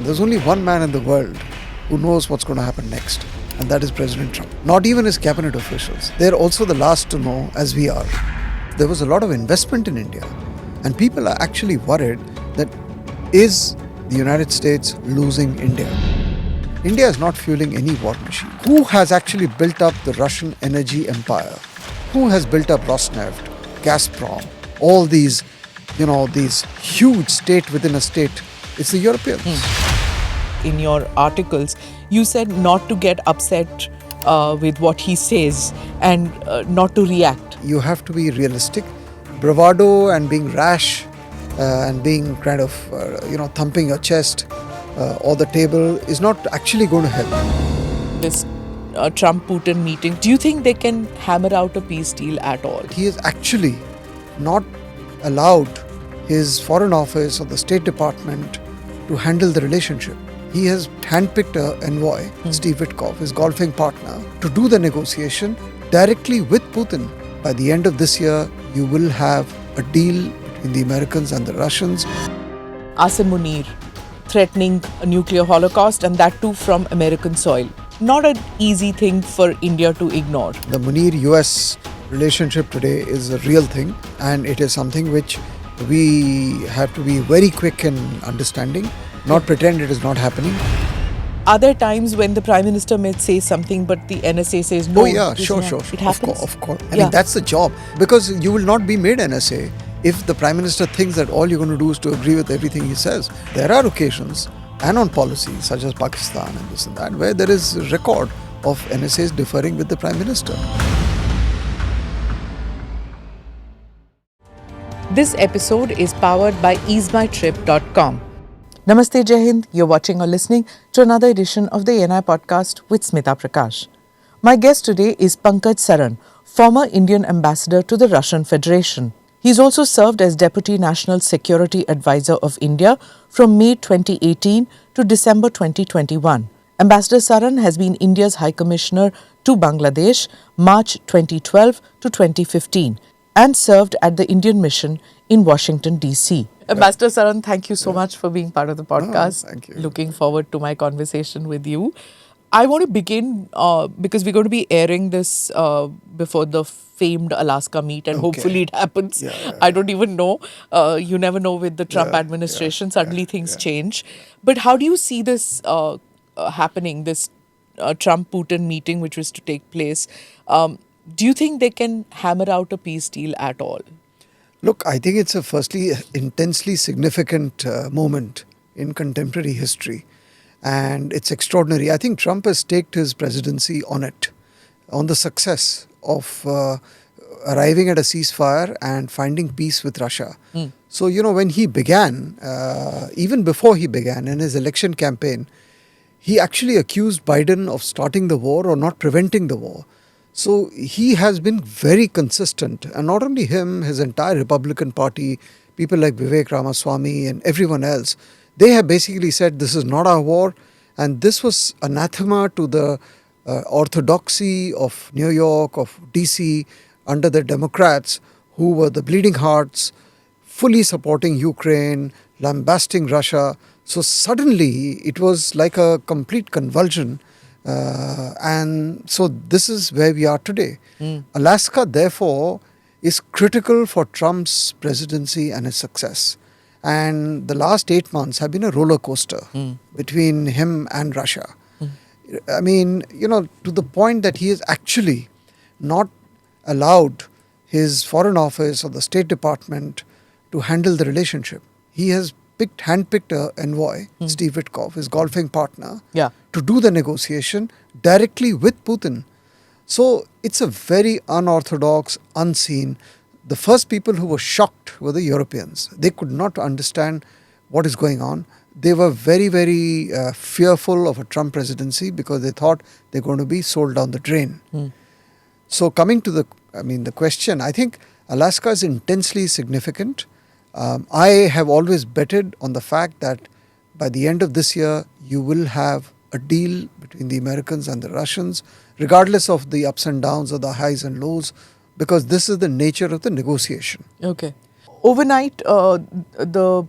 There's only one man in the world who knows what's going to happen next, and that is President Trump. Not even his cabinet officials. They're also the last to know, as we are. There was a lot of investment in India, and people are actually worried that is the United States losing India? India is not fueling any war machine. Who has actually built up the Russian energy empire? Who has built up Rosneft, Gazprom, all these, these huge state within a state? It's the Europeans. In your articles, you said not to get upset with what he says and not to react. You have to be realistic. Bravado and being rash and being kind of, thumping your chest or the table is not actually going to help. This Trump-Putin meeting, do you think they can hammer out a peace deal at all? He has actually not allowed his foreign office or the State Department to handle the relationship. He has handpicked an envoy, Steve Witkoff, his golfing partner, to do the negotiation directly with Putin. By the end of this year, you will have a deal between the Americans and the Russians. Munir threatening a nuclear holocaust, and that too from American soil. Not an easy thing for India to ignore. The Munir-US relationship today is a real thing, and it is something which we have to be very quick in understanding, not pretend it is not happening. Are there times when the Prime Minister may say something but the NSA says no? Oh yeah, sure. It happens? Of course. I mean, that's the job. Because you will not be made NSA if the Prime Minister thinks that all you're going to do is to agree with everything he says. There are occasions, and on policies such as Pakistan and this and that, where there is a record of NSAs differing with the Prime Minister. This episode is powered by easemytrip.com. Namaste, Jai Hind. You're watching or listening to another edition of the NI podcast with Smita Prakash. My guest today is Pankaj Saran, former Indian ambassador to the Russian Federation. He's also served as Deputy National Security Advisor of India from May 2018 to December 2021. Ambassador Saran has been India's High Commissioner to Bangladesh March 2012 to 2015 and served at the Indian mission in Washington, D.C. Ambassador Saran, thank you so much for being part of the podcast. Thank you. Looking forward to my conversation with you. I want to begin because we're going to be airing this before the famed Alaska meet, and hopefully it happens. I don't even know. You never know with the Trump administration. Suddenly things change. But how do you see this happening, this Trump-Putin meeting which was to take place? Do you think they can hammer out a peace deal at all? Look, I think it's a firstly intensely significant moment in contemporary history, and it's extraordinary. I think Trump has staked his presidency on it, on the success of arriving at a ceasefire and finding peace with Russia. So, when he began, even before he began in his election campaign, he actually accused Biden of starting the war or not preventing the war. So he has been very consistent, and not only him, his entire Republican Party, people like Vivek Ramaswamy and everyone else, they have basically said this is not our war, and this was anathema to the orthodoxy of New York, of DC, under the Democrats, who were the bleeding hearts, fully supporting Ukraine, lambasting Russia. So suddenly it was like a complete convulsion. And so this is where we are today. Alaska, therefore, is critical for Trump's presidency and his success. And the last 8 months have been a roller coaster between him and Russia. I mean, to the point that he has actually not allowed his foreign office or the State Department to handle the relationship. He has handpicked an envoy, Steve Witkoff, his golfing partner, to do the negotiation directly with Putin. So it's a very unorthodox, unseen. The first people who were shocked were the Europeans. They could not understand what is going on. They were very, very fearful of a Trump presidency because they thought they're going to be sold down the drain. So coming to the question, I think Alaska is intensely significant. I have always betted on the fact that by the end of this year, you will have a deal between the Americans and the Russians, regardless of the ups and downs or the highs and lows, because this is the nature of the negotiation. Okay. overnight, the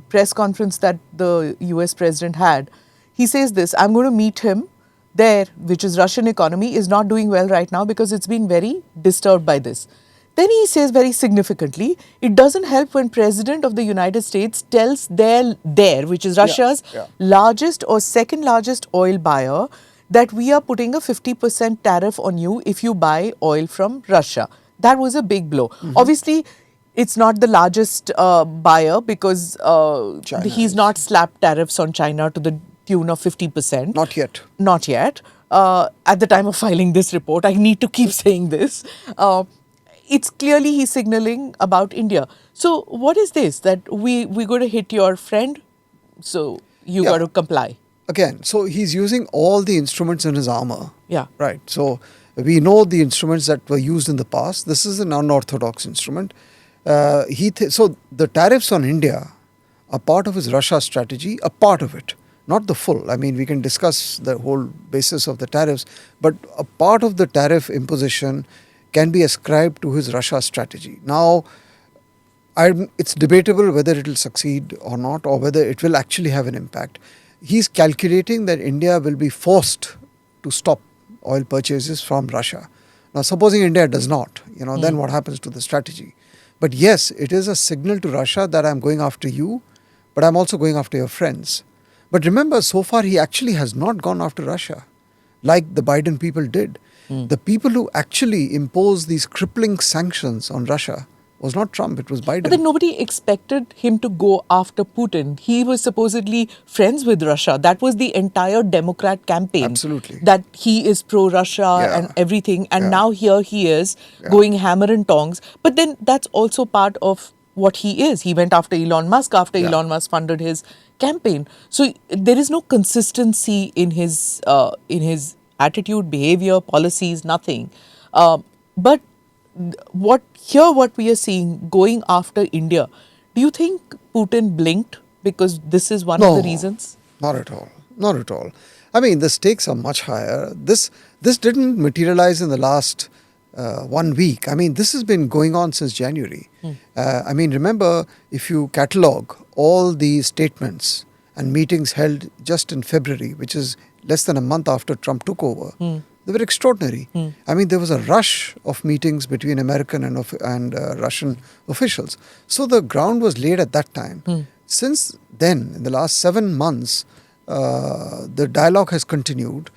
press conference that the US president had, he says this: I'm going to meet him there, which is Russian economy is not doing well right now because it's been very disturbed by this. Then he says very significantly, it doesn't help when President of the United States tells their which is Russia's largest or second largest oil buyer, that we are putting a 50% tariff on you if you buy oil from Russia. That was a big blow. Obviously, it's not the largest buyer because he's not slapped tariffs on China to the tune of 50%. Not yet. Not yet. At the time of filing this report, I need to keep saying this. It's clearly he's signaling about India. So what is this? That we're going to hit your friend, so you got to comply. Again, so he's using all the instruments in his armor. Yeah. Right. So we know the instruments that were used in the past. This is an unorthodox instrument. So the tariffs on India are part of his Russia strategy, a part of it, not the full. I mean, we can discuss the whole basis of the tariffs, but a part of the tariff imposition can be ascribed to his Russia strategy. Now, it's debatable whether it will succeed or not, or whether it will actually have an impact. He's calculating that India will be forced to stop oil purchases from Russia. Now, supposing India does not, then what happens to the strategy? But yes, it is a signal to Russia that I'm going after you, but I'm also going after your friends. But remember, so far he actually has not gone after Russia, like the Biden people did. The people who actually imposed these crippling sanctions on Russia was not Trump, it was Biden. But then nobody expected him to go after Putin. He was supposedly friends with Russia. That was the entire Democrat campaign. Absolutely. That he is pro-Russia and everything. And now here he is going hammer and tongs. But then that's also part of what he is. He went after Elon Musk after Elon Musk funded his campaign. So there is no consistency in his attitude, behavior, policies, nothing. But what we are seeing going after India, do you think Putin blinked because this is one of the reasons? Not at all. Not at all. I mean, the stakes are much higher. This didn't materialize in the last 1 week. I mean, this has been going on since January. I mean, remember, if you catalogue all the statements and meetings held just in February, which is less than a month after Trump took over, they were extraordinary. I mean, there was a rush of meetings between American and Russian officials. So the ground was laid at that time. Since then, in the last 7 months, the dialogue has continued.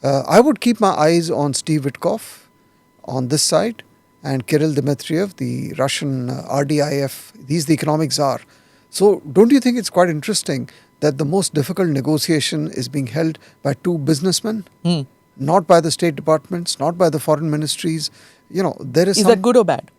I would keep my eyes on Steve Witkoff on this side and Kirill Dmitriev, the Russian RDIF. He's the economic czar. So don't you think it's quite interesting that the most difficult negotiation is being held by two businessmen? Not by the state departments, not by the foreign ministries. There is that good or bad?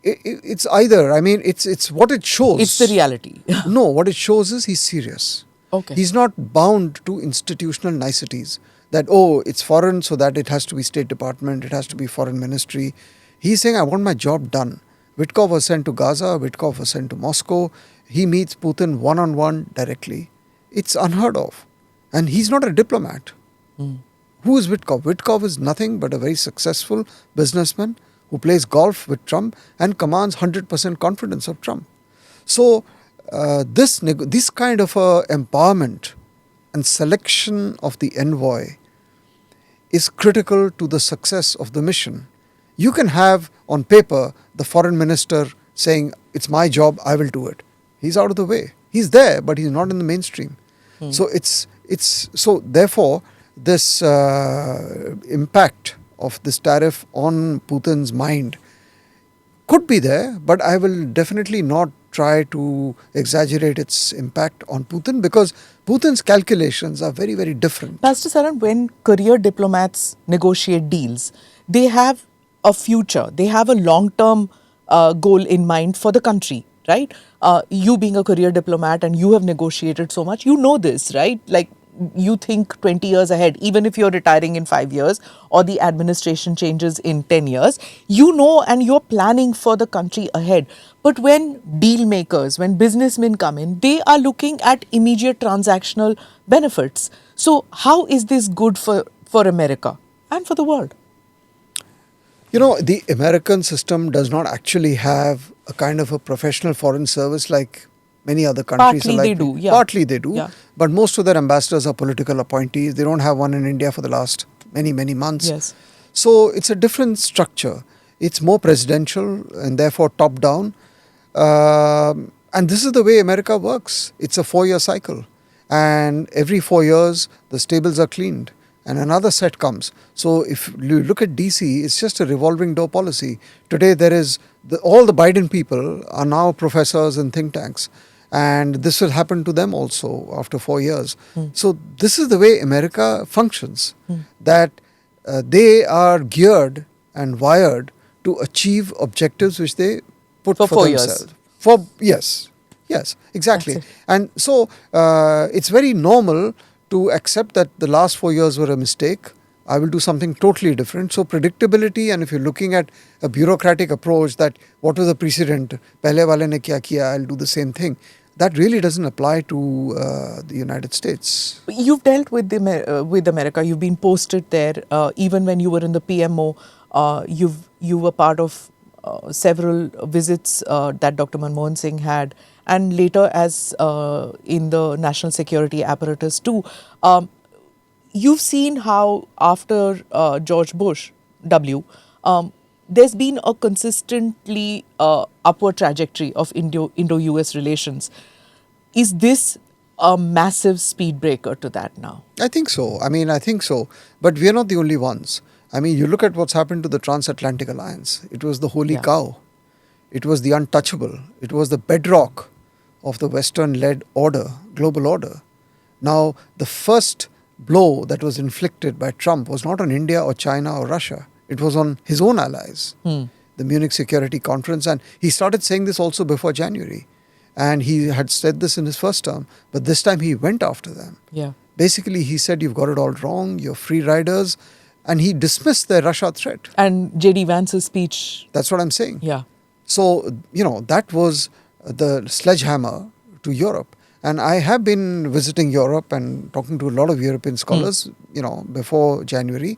It's either. I mean, it's what it shows. It's the reality. No, what it shows is he's serious. Okay. He's not bound to institutional niceties that, it's foreign, so that it has to be State Department, it has to be foreign ministry. He's saying, I want my job done. Witkov was sent to Gaza, Witkov was sent to Moscow. He meets Putin one-on-one directly. It's unheard of. And he's not a diplomat. Who is Witkov? Witkov is nothing but a very successful businessman who plays golf with Trump and commands 100% confidence of Trump. So this kind of empowerment and selection of the envoy is critical to the success of the mission. You can have on paper the foreign minister saying, it's my job, I will do it. He's out of the way. He's there, but he's not in the mainstream. So so therefore this impact of this tariff on Putin's mind could be there, but I will definitely not try to exaggerate its impact on Putin because Putin's calculations are very, very different. Pastor Saran, when career diplomats negotiate deals, they have a future, they have a long-term goal in mind for the country, right? You being a career diplomat and you have negotiated so much, you know this, right? Like, you think 20 years ahead, even if you're retiring in 5 years or the administration changes in 10 years, you know, and you're planning for the country ahead. But when deal makers, when businessmen come in, they are looking at immediate transactional benefits. So how is this good for America and for the world? The American system does not actually have a kind of a professional foreign service like many other countries. Partly they do, yeah. Partly they do. Yeah. But most of their ambassadors are political appointees. They don't have one in India for the last many, many months. Yes. So it's a different structure. It's more presidential and therefore top down. And this is the way America works. It's a 4-year cycle. And every 4 years, the stables are cleaned and another set comes. So if you look at DC, it's just a revolving door policy. Today, there is all the Biden people are now professors in think tanks. And this will happen to them also after 4 years. So this is the way America functions. That they are geared and wired to achieve objectives which they put For for 4 themselves. years. Yes, exactly. That's it. And so it's very normal to accept that the last 4 years were a mistake. I will do something totally different. So predictability, and if you're looking at a bureaucratic approach that what was the precedent, pehle wale ne kya kiya, I'll do the same thing. That really doesn't apply to the United States. You've dealt with with America. You've been posted there. Even when you were in the PMO, you were part of several visits that Dr Manmohan Singh had, and later as in the national security apparatus too. You've seen how after George Bush W, there's been a consistently upward trajectory of Indo-US relations. Is this a massive speed breaker to that now? I think so. I think so. But we are not the only ones. You look at what's happened to the Transatlantic Alliance. It was the holy cow. It was the untouchable. It was the bedrock of the Western-led order, global order. Now, the first blow that was inflicted by Trump was not on India or China or Russia. It was on his own allies, the Munich Security Conference. And he started saying this also before January. And he had said this in his first term. But this time he went after them. Yeah. Basically, he said, you've got it all wrong. You're free riders. And he dismissed the Russia threat. And J.D. Vance's speech. That's what I'm saying. Yeah. So, that was the sledgehammer to Europe. And I have been visiting Europe and talking to a lot of European scholars, before January.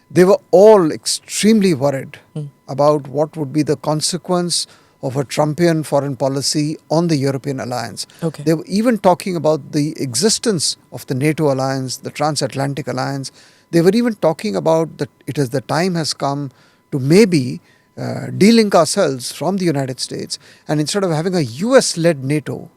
They were all extremely worried about what would be the consequence of a Trumpian foreign policy on the European alliance. Okay. They were even talking about the existence of the NATO alliance, the transatlantic alliance. They were even talking about that the time has come to maybe de-link ourselves from the United States, and instead of having a US-led NATO,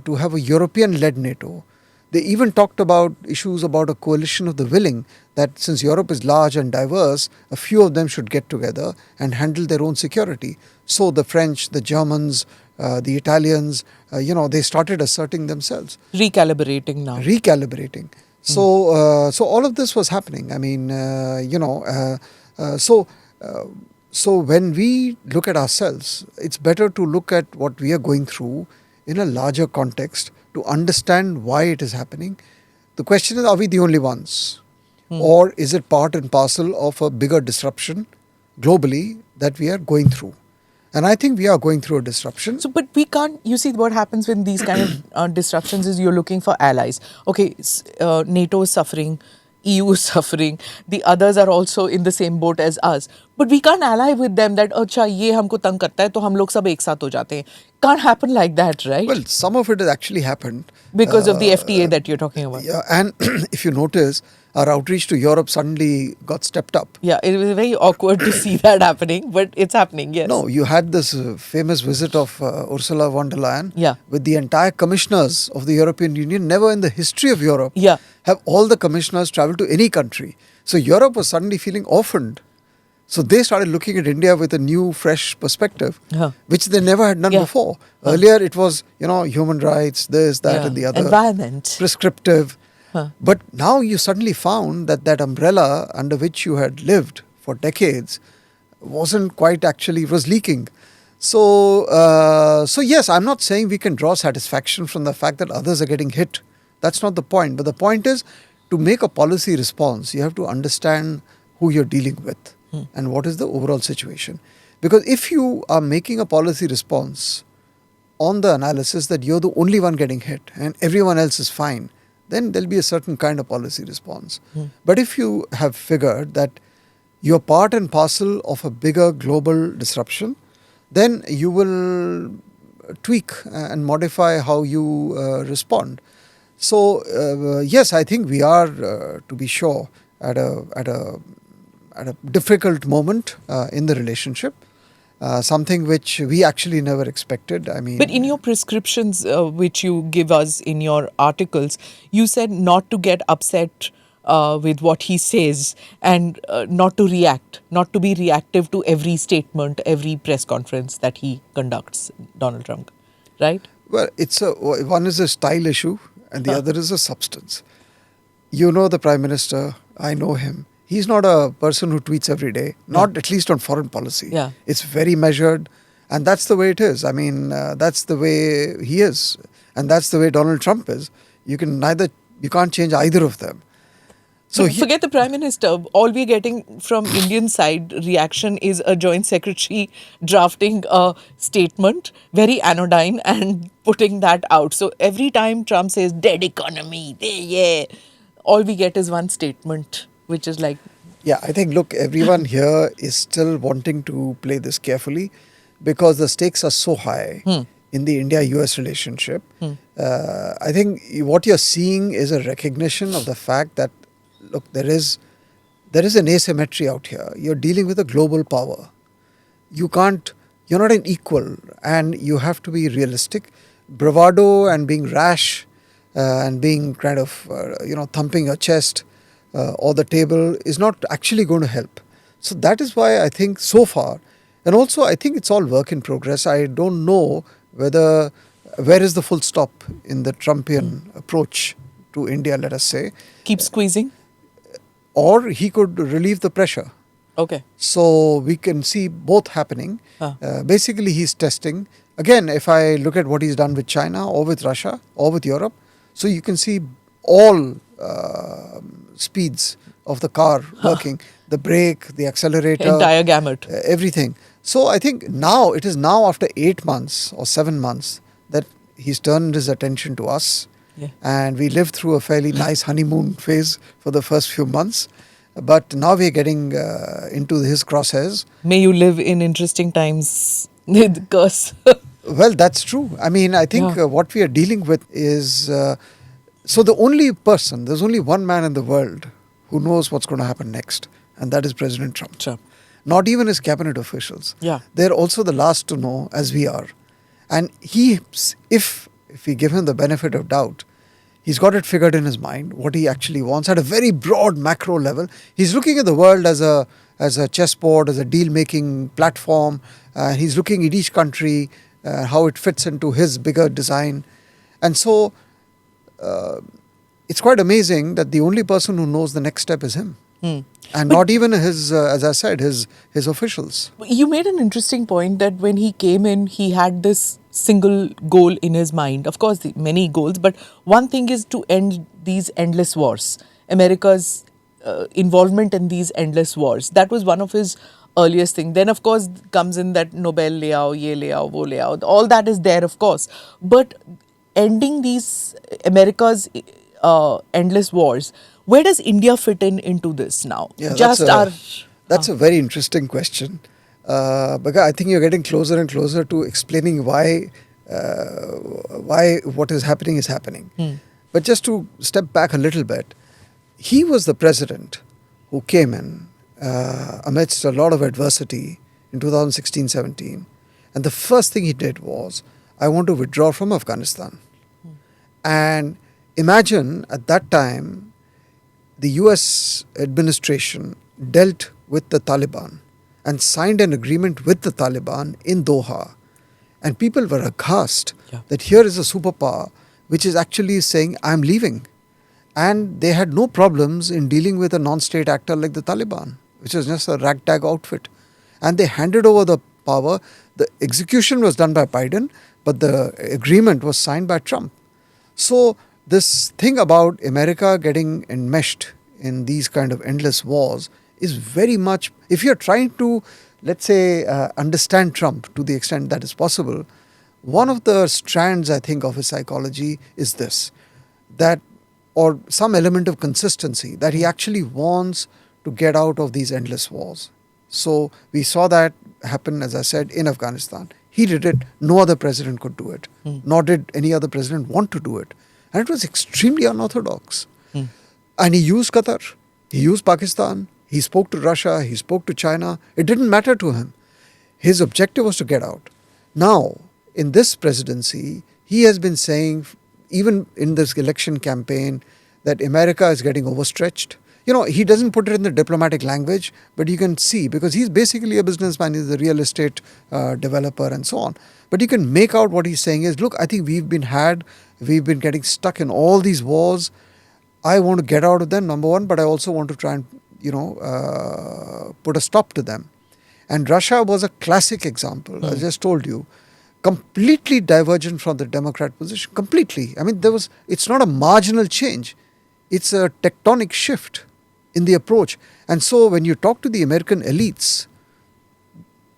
to have a European-led NATO. They even talked about issues about a coalition of the willing, that since Europe is large and diverse, a few of them should get together and handle their own security. So the French, the Germans, the Italians, they started asserting themselves. Recalibrating now. Recalibrating. So all of this was happening. So when we look at ourselves, it's better to look at what we are going through in a larger context to understand why it is happening. The question is, are we the only ones? Or is it part and parcel of a bigger disruption globally that we are going through? And I think we are going through a disruption. So, but we can't, you see what happens when these kind of disruptions is you're looking for allies. Okay, NATO is suffering, EU is suffering, the others are also in the same boat as us. But we can't ally with them that, अच्छा ये हमको तंग करता है तो हम लोग सब एक साथ हो जाते हैं. Can't happen like that, right? Well, some of it has actually happened. Because of the FTA that you're talking about. Yeah, and if you notice, our outreach to Europe suddenly got stepped up. Yeah, it was very awkward to see that happening, but it's happening, yes. No, you had this famous visit of Ursula von der Leyen with the entire commissioners of the European Union. Never in the history of Europe have all the commissioners traveled to any country. So Europe was suddenly feeling orphaned. So they started looking at India with a new, fresh perspective, which they never had done before. Earlier it was, human rights, this, that and the other. Environment. Prescriptive. But now you suddenly found that umbrella under which you had lived for decades wasn't quite actually, was leaking. So yes, I'm not saying we can draw satisfaction from the fact that others are getting hit. That's not the point. But the point is, to make a policy response, you have to understand who you're dealing with and what is the overall situation. Because if you are making a policy response on the analysis that you're the only one getting hit and everyone else is fine, then there'll be a certain kind of policy response. But if you have figured that you're part and parcel of a bigger global disruption, then you will tweak and modify how you respond. So yes, I think we are, to be sure, at a difficult moment in the relationship. Something which we actually never expected. I mean, But in your prescriptions, which you give us in your articles, you said not to get upset with what he says and not to react, not to be reactive to every statement, every press conference that he conducts, Donald Trump, right? well, one is a style issue and the other is a substance. You know the Prime Minister, I know him. He's not a person who tweets every day, not at least on foreign policy. Yeah. It's very measured, and that's the way it is. I mean, that's the way he is, and that's the way Donald Trump is. You can't change either of them. So Forget the Prime Minister. All we're getting from Indian side reaction is a Joint Secretary drafting a statement, very anodyne, and putting that out. So every time Trump says dead economy, yeah, all we get is one statement, which is like, yeah, I think, look, everyone here is still wanting to play this carefully because the stakes are so high in the India-US relationship. I think what you're seeing is a recognition of the fact that, look, there is an asymmetry out here. You're dealing with a global power. You're not an equal, and you have to be realistic. Bravado and being rash and being kind of, thumping your chest or the table is not actually going to help. So that is why I think so far, and also I think it's all work in progress. I don't know where is the full stop in the Trumpian approach to India, let us say. keep squeezing. Or he could relieve the pressure. Okay. So we can see both happening. Basically, he's testing. Again, if I look at what he's done with China or with Russia or with Europe, so you can see all speeds of the car working, the brake, the accelerator. Entire gamut. Everything. So I think it is now after 8 months or 7 months that he's turned his attention to us. Yeah. And we lived through a fairly nice honeymoon phase for the first few months. But now we're getting into his crosshairs. May you live in interesting times, curse. Well, that's true. I mean, I think what we are dealing with is... so there's only one man in the world who knows what's going to happen next. And that is President Trump. Not even his cabinet officials. Yeah. They're also the last to know, as we are. And if we give him the benefit of doubt, he's got it figured in his mind, what he actually wants at a very broad macro level. He's looking at the world as a chessboard, as a deal-making platform. He's looking at each country, how it fits into his bigger design. And so it's quite amazing that the only person who knows the next step is him. And not even his, as I said, his officials. You made an interesting point that when he came in, he had this single goal in his mind. Of course, many goals, but one thing is to end these endless wars. America's involvement in these endless wars. That was one of his earliest things. Then, of course, comes in that Nobel le aao, ye le aao, wo le aao. All that is there, of course. But ending these America's endless wars, where does India fit into this now? Yeah, that's a very interesting question. Because I think you're getting closer and closer to explaining why what is happening. But just to step back a little bit, he was the president who came in amidst a lot of adversity in 2016-17. And the first thing he did was, I want to withdraw from Afghanistan. And imagine at that time, the US administration dealt with the Taliban and signed an agreement with the Taliban in Doha. And people were aghast that here is a superpower which is actually saying, I'm leaving. And they had no problems in dealing with a non-state actor like the Taliban, which is just a ragtag outfit. And they handed over the power. The execution was done by Biden, but the agreement was signed by Trump. So this thing about America getting enmeshed in these kind of endless wars is very much, if you're trying to, let's say, understand Trump to the extent that is possible, one of the strands, I think, of his psychology is this, that, or some element of consistency, that he actually wants to get out of these endless wars. So we saw that happen, as I said, in Afghanistan. He did it. No other president could do it. Nor did any other president want to do it. And it was extremely unorthodox. And he used Qatar. He used Pakistan. He spoke to Russia. He spoke to China. It didn't matter to him. His objective was to get out. Now, in this presidency, he has been saying, even in this election campaign, that America is getting overstretched. He doesn't put it in the diplomatic language, but you can see, because he's basically a businessman, he's a real estate developer and so on. But you can make out what he's saying is, look, I think we've been getting stuck in all these wars. I want to get out of them, number one, but I also want to try and, put a stop to them. And Russia was a classic example, I just told you, completely divergent from the Democrat position, completely. I mean, it's not a marginal change. It's a tectonic shift in the approach. And so when you talk to the American elites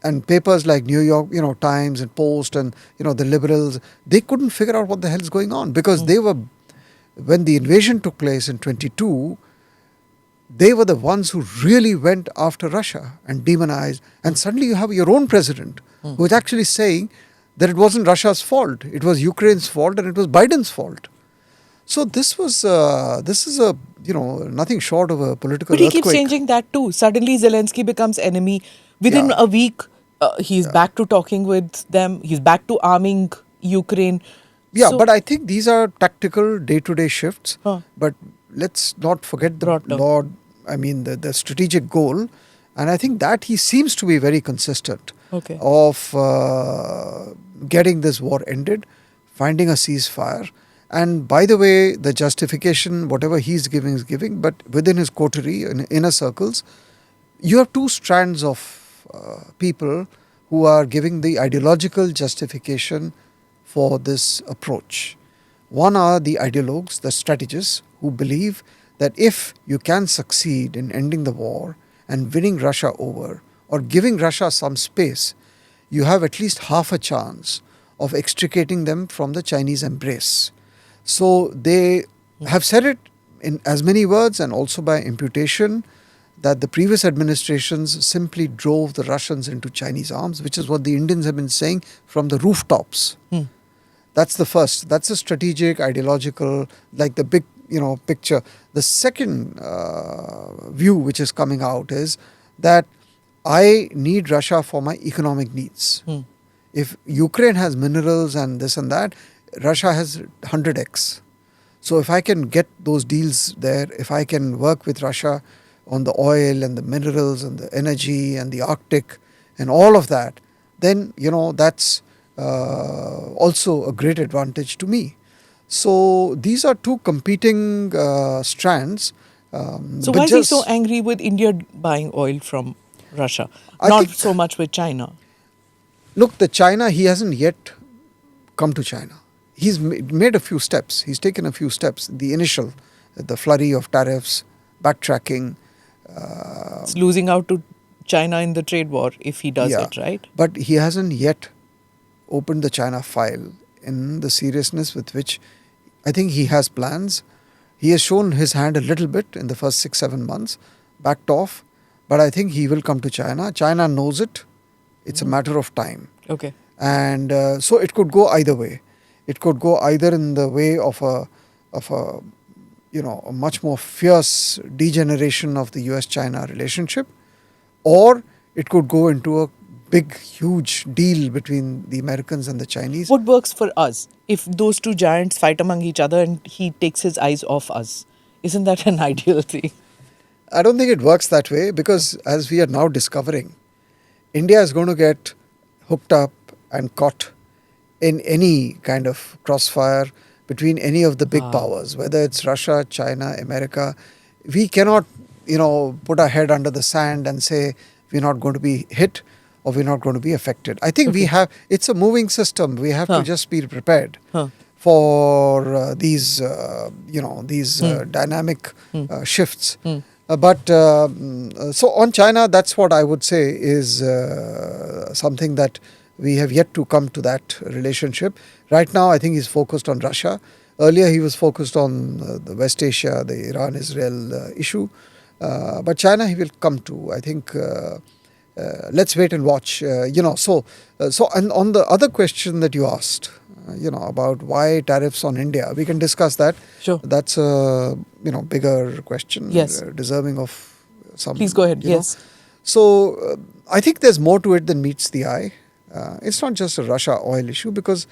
and papers like New York, Times and Post and, the liberals, they couldn't figure out what the hell is going on, because when the invasion took place in 22, they were the ones who really went after Russia and demonized. And suddenly you have your own president who is actually saying that it wasn't Russia's fault. It was Ukraine's fault and it was Biden's fault. So this is nothing short of a political But he earthquake. keeps changing that too. Suddenly Zelensky becomes enemy. Within a week, he's back to talking with them. He's back to arming Ukraine. Yeah, but I think these are tactical day-to-day shifts. But let's not forget the strategic goal. And I think that he seems to be very consistent of getting this war ended, finding a ceasefire. And by the way, the justification, whatever he's giving is giving, but within his coterie, in inner circles, you have two strands of people who are giving the ideological justification for this approach. One are the ideologues, the strategists, who believe that if you can succeed in ending the war and winning Russia over, or giving Russia some space, you have at least half a chance of extricating them from the Chinese embrace. So they have said it in as many words and also by imputation that the previous administrations simply drove the Russians into Chinese arms, which is what the Indians have been saying from the rooftops. That's the first. That's a strategic, ideological, like the big, picture. The second view which is coming out is that I need Russia for my economic needs. If Ukraine has minerals and this and that, Russia has 100x. So if I can get those deals there, if I can work with Russia on the oil and the minerals and the energy and the Arctic and all of that, then, that's also a great advantage to me. So these are two competing strands. So why is he so angry with India buying oil from Russia? Not so much with China. Look, China, he hasn't yet come to China. He's made a few steps. He's taken a few steps. The initial, the flurry of tariffs, backtracking. It's losing out to China in the trade war if he does it, right? But he hasn't yet opened the China file in the seriousness with which I think he has plans. He has shown his hand a little bit in the first 6-7 months, backed off. But I think he will come to China. China knows it. It's a matter of time. Okay. And so it could go either way. It could go either in the way of a much more fierce degeneration of the US-China relationship, or it could go into a big, huge deal between the Americans and the Chinese. What works for us? If those two giants fight among each other and he takes his eyes off us, isn't that an ideal thing? I don't think it works that way, because as we are now discovering, India is going to get hooked up and caught in any kind of crossfire between any of the big powers, whether it's Russia, China, America. We cannot, put our head under the sand and say we're not going to be hit or we're not going to be affected. I think it's a moving system. We have to just be prepared for these dynamic shifts. So on China, that's what I would say is something that we have yet to come to that relationship. Right now, I think he's focused on Russia. Earlier, he was focused on the West Asia, the Iran-Israel issue. But China, he will come to. I think let's wait and watch. And on the other question that you asked, about why tariffs on India, we can discuss that. Sure. That's a bigger question. Yes. Deserving of some. Please go ahead. Yes. So I think there's more to it than meets the eye. It's not just a Russia oil issue because,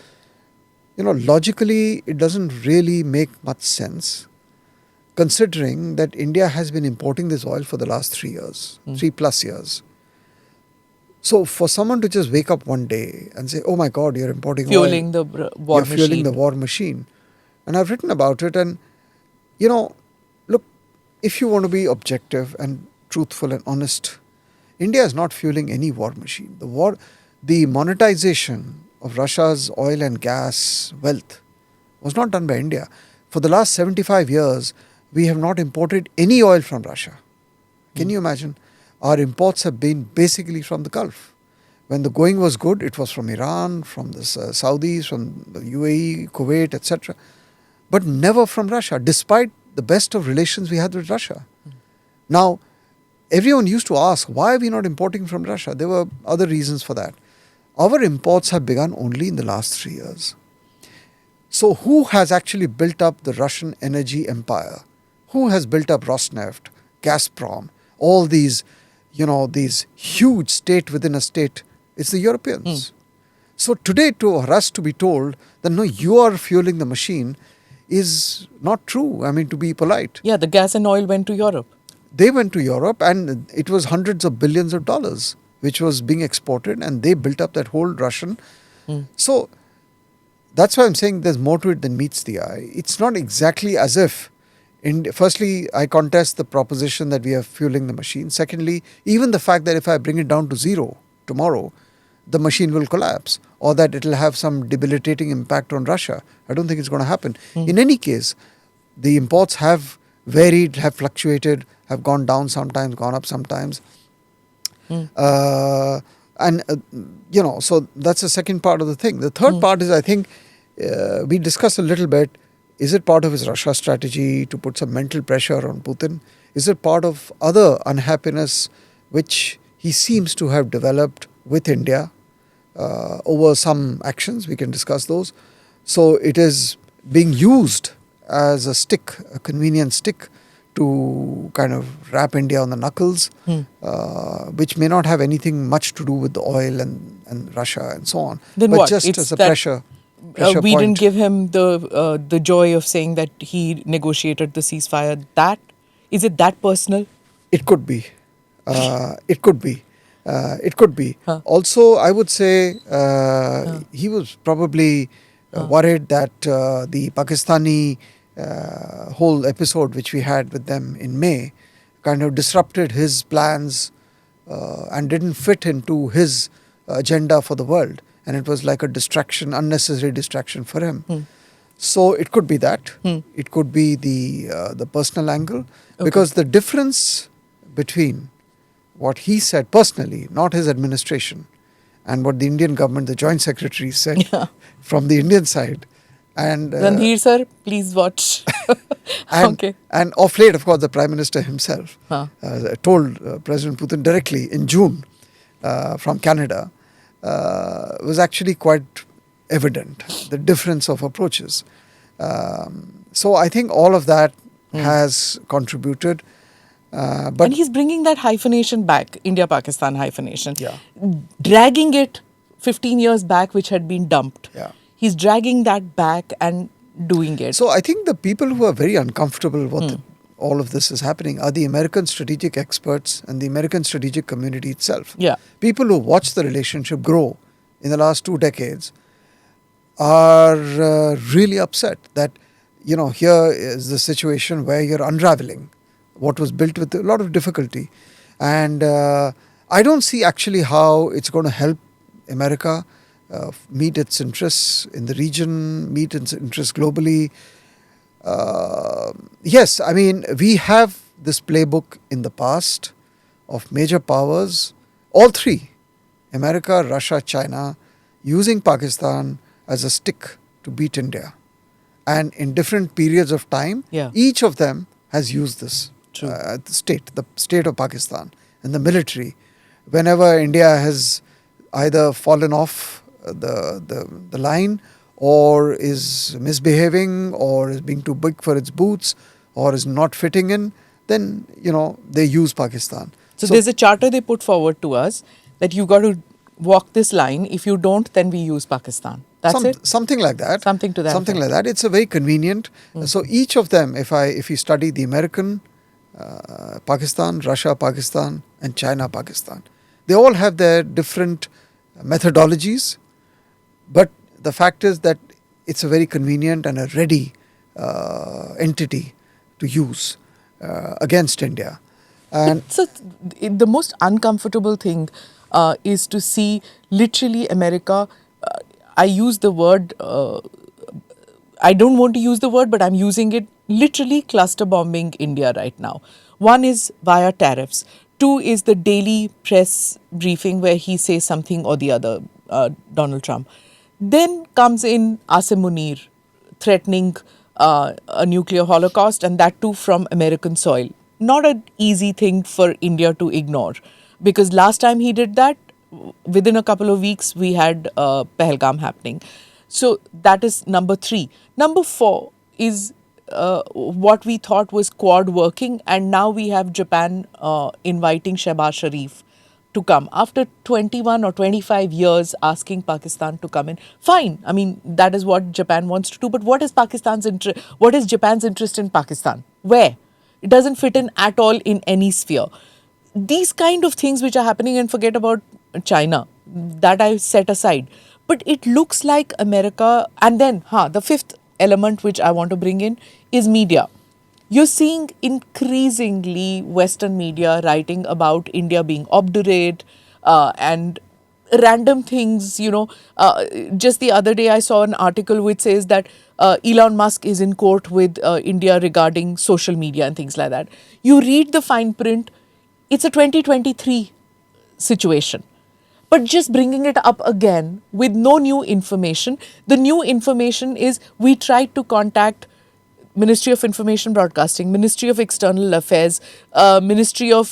logically it doesn't really make much sense, considering that India has been importing this oil for the last 3 years, 3+ years. So for someone to just wake up one day and say, oh my God, you're importing Fueling oil. the war You're machine. fueling the war machine. And I've written about it. And, look, if you want to be objective and truthful and honest, India is not fueling any war machine. The monetization of Russia's oil and gas wealth was not done by India. For the last 75 years, we have not imported any oil from Russia. Can you imagine? Our imports have been basically from the Gulf. When the going was good, it was from Iran, from the Saudis, from the UAE, Kuwait, etc. But never from Russia, despite the best of relations we had with Russia. Now, everyone used to ask, why are we not importing from Russia? There were other reasons for that. Our imports have begun only in the last 3 years. So who has actually built up the Russian energy empire? Who has built up Rosneft, Gazprom, all these, these huge state within a state? It's the Europeans. So today, to us to be told that no, you are fueling the machine is not true. I mean, to be polite. Yeah, the gas and oil went to Europe. They went to Europe and it was hundreds of billions of dollars which was being exported, and they built up that whole Russian. So that's why I'm saying there's more to it than meets the eye. It's not exactly as if, firstly, I contest the proposition that we are fueling the machine. Secondly, even the fact that if I bring it down to zero tomorrow, the machine will collapse or that it will have some debilitating impact on Russia. I don't think it's going to happen. In any case, the imports have varied, have fluctuated, have gone down sometimes, gone up sometimes. So that's the second part of the thing. The third part is, I think, we discussed a little bit, is it part of his Russia strategy to put some mental pressure on Putin? Is it part of other unhappiness which he seems to have developed with India over some actions? We can discuss those. So it is being used as a stick, a convenient stick, to kind of wrap India on the knuckles, which may not have anything much to do with the oil and Russia and so on. Then but what? just It's as a that, pressure we point. didn't give him the joy of saying that he negotiated the ceasefire. Is it that personal? It could be. It could be. It could be. Also, I would say he was probably worried that the Pakistani whole episode which we had with them in May kind of disrupted his plans and didn't fit into his agenda for the world. And it was like a distraction, unnecessary distraction for him. So it could be that. It could be the personal angle. Because the difference between what he said personally, not his administration, and what the Indian government, the joint secretary said from the Indian side. And Randhir sir, please watch. And of late, of course, the Prime Minister himself told President Putin directly in June from Canada, was actually quite evident, the difference of approaches. So I think all of that has contributed. But and he's bringing that hyphenation back, India-Pakistan hyphenation. Yeah. Dragging it 15 years back, which had been dumped. Yeah. He's dragging that back and doing it. So I think the people who are very uncomfortable with all of this is happening are the American strategic experts and the American strategic community itself. Yeah. People who watch the relationship grow in the last 2 decades are really upset that, here is the situation where you're unraveling what was built with a lot of difficulty. And I don't see actually how it's going to help America meet its interests in the region, meet its interests globally. Yes, I mean, we have this playbook in the past of major powers, all three, America, Russia, China, using Pakistan as a stick to beat India. And in different periods of time, each of them has used this. The state of Pakistan and the military whenever India has either fallen off the line, or is misbehaving, or is being too big for its boots, or is not fitting in, then they use Pakistan. So there's a charter they put forward to us that you got to walk this line. If you don't, then we use Pakistan. That's it? Something like that. Something to that Something effect. like that. It's a very convenient. So each of them, if you study the American, Pakistan, Russia, Pakistan, and China, Pakistan, they all have their different methodologies. But the fact is that it's a very convenient and a ready entity to use against India. And The most uncomfortable thing is to see literally America. I use the word. I don't want to use the word, but I'm using it, literally cluster bombing India right now. One is via tariffs. Two is the daily press briefing where he says something or the other, Donald Trump. Then comes in Asim Munir threatening a nuclear holocaust, and that too from American soil. Not an easy thing for India to ignore, because last time he did that, within a couple of weeks, we had Pahalgam happening. So that is number 3. Number 4 is what we thought was Quad working, and now we have Japan inviting Shehbaz Sharif to come after 21 or 25 years asking Pakistan to come in. Fine, I mean that is what Japan wants to do. But what is What is Japan's interest in Pakistan? Where? It doesn't fit in at all in any sphere. These kind of things which are happening, and forget about China, that I set aside. But it looks like America, and then the 5th element which I want to bring in is media. You're seeing increasingly Western media writing about India being obdurate and random things. Just the other day I saw an article which says that Elon Musk is in court with India regarding social media and things like that. You read the fine print, it's a 2023 situation. But just bringing it up again with no new information. The new information is we tried to contact Ministry of Information Broadcasting, Ministry of External Affairs, Ministry of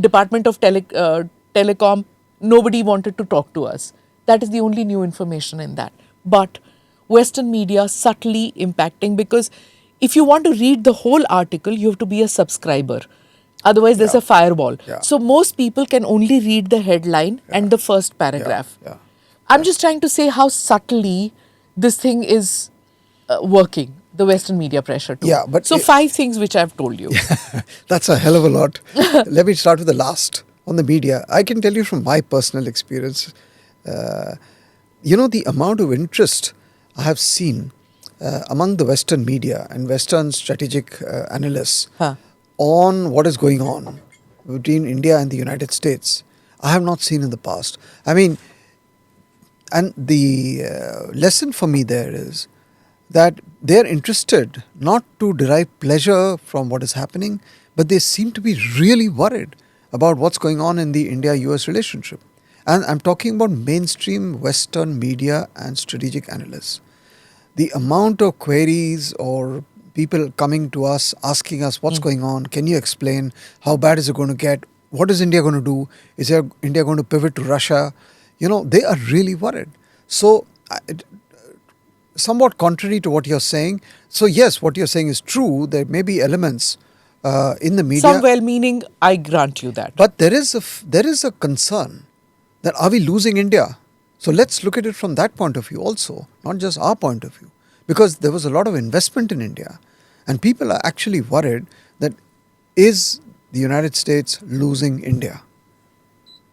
Department of Telecom. Nobody wanted to talk to us. That is the only new information in that. But Western media subtly impacting, because if you want to read the whole article, you have to be a subscriber. Otherwise, there's a firewall. Yeah. So most people can only read the headline and the first paragraph. Yeah. I'm just trying to say how subtly this thing is working, the Western media pressure too. Yeah, but so 5 things which I've told you. That's a hell of a lot. Let me start with the last on the media. I can tell you from my personal experience, the amount of interest I have seen among the Western media and Western strategic analysts on what is going on between India and the United States, I have not seen in the past. I mean, and the lesson for me there is that they're interested not to derive pleasure from what is happening, but they seem to be really worried about what's going on in the India-US relationship. And I'm talking about mainstream Western media and strategic analysts. The amount of queries or people coming to us, asking us what's going on, can you explain, how bad is it going to get, what is India going to do, is India going to pivot to Russia? They are really worried. So, somewhat contrary to what you're saying. So yes, what you're saying is true. There may be elements in the media. Some well-meaning, I grant you that. But there is a concern that are we losing India? So let's look at it from that point of view also, not just our point of view. Because there was a lot of investment in India, and people are actually worried that is the United States losing India?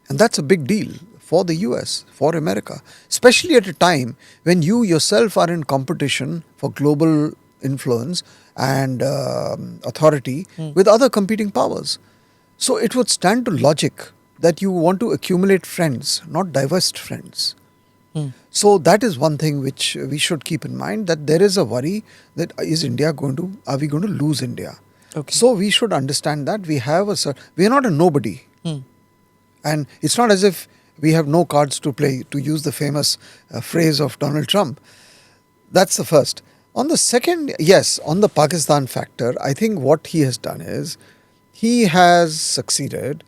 And that's a big deal for the US, for America, especially at a time when you yourself are in competition for global influence and authority with other competing powers. So it would stand to logic that you want to accumulate friends, not divest friends. So that is one thing which we should keep in mind, that there is a worry that are we going to lose India? Okay. So we should understand that we are not a nobody. And it's not as if we have no cards to play, to use the famous phrase of Donald Trump. That's the first. On the second, yes, on the Pakistan factor, I think what he has done is he has succeeded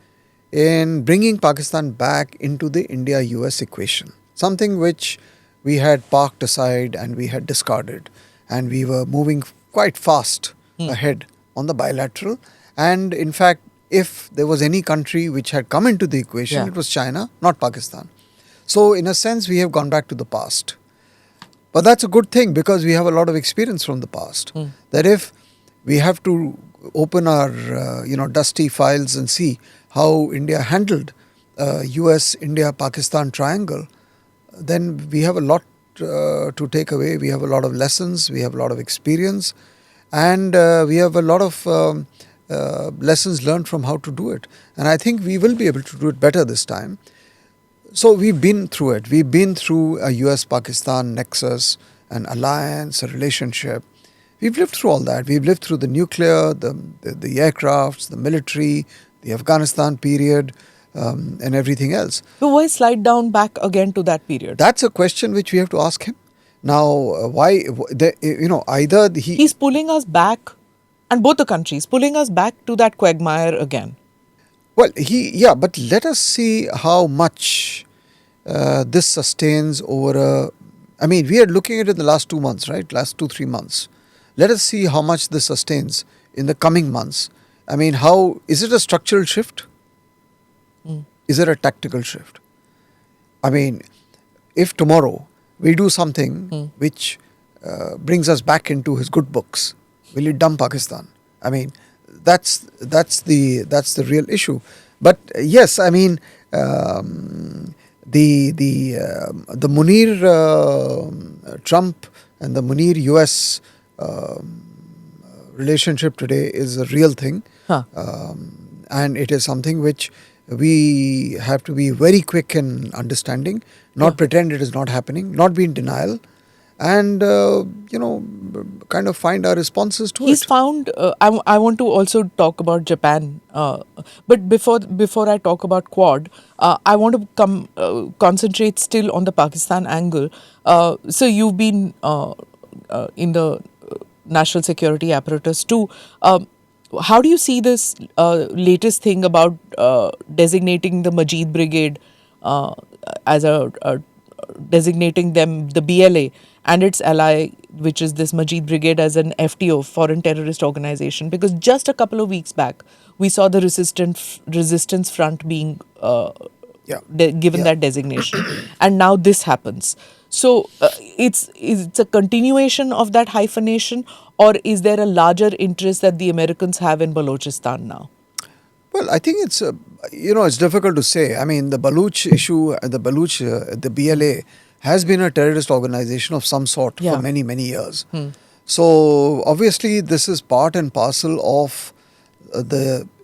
in bringing Pakistan back into the India-US equation, something which we had parked aside and we had discarded, and we were moving quite fast ahead on the bilateral. And in fact, if there was any country which had come into the equation, it was China, not Pakistan. So in a sense, we have gone back to the past. But that's a good thing because we have a lot of experience from the past. That if we have to open our dusty files and see how India handled US, India, Pakistan triangle, then we have a lot to take away. We have a lot of lessons, we have a lot of experience, and we have a lot of lessons learned from how to do it. And I think we will be able to do it better this time. So we've been through it. We've been through a US-Pakistan nexus, an alliance, a relationship. We've lived through all that. We've lived through the nuclear, the aircrafts, the military, the Afghanistan period, and everything else. So why slide down back again to that period? That's a question which we have to ask him. Now, why, either he's pulling us back, and both the countries, pulling us back to that quagmire again. Well, but let us see how much this sustains over we are looking at it in the last 2 months, right? Last 2-3 months. Let us see how much this sustains in the coming months. Is it a structural shift? Is it a tactical shift? If tomorrow we do something which brings us back into his good books, will he dump Pakistan? That's the real issue. But yes, the Munir Trump and the Munir US relationship today is a real thing, and it is something which we have to be very quick in understanding, not pretend it is not happening, not be in denial, and kind of find our responses to it. He's found. I want to also talk about Japan, but before I talk about Quad, I want to concentrate still on the Pakistan angle. So you've been in the national security apparatus too. How do you see this latest thing about designating the Majid Brigade as designating them, the BLA, and its ally, which is this Majid Brigade, as an FTO, foreign terrorist organization? Because just a couple of weeks back, we saw the resistance front being given that designation, and now this happens. So it's a continuation of that hyphenation, or is there a larger interest that the Americans have in Balochistan now? Well, I think it's it's difficult to say. The Baloch issue, the BLA has been a terrorist organization of some sort for many, many years. So obviously this is part and parcel of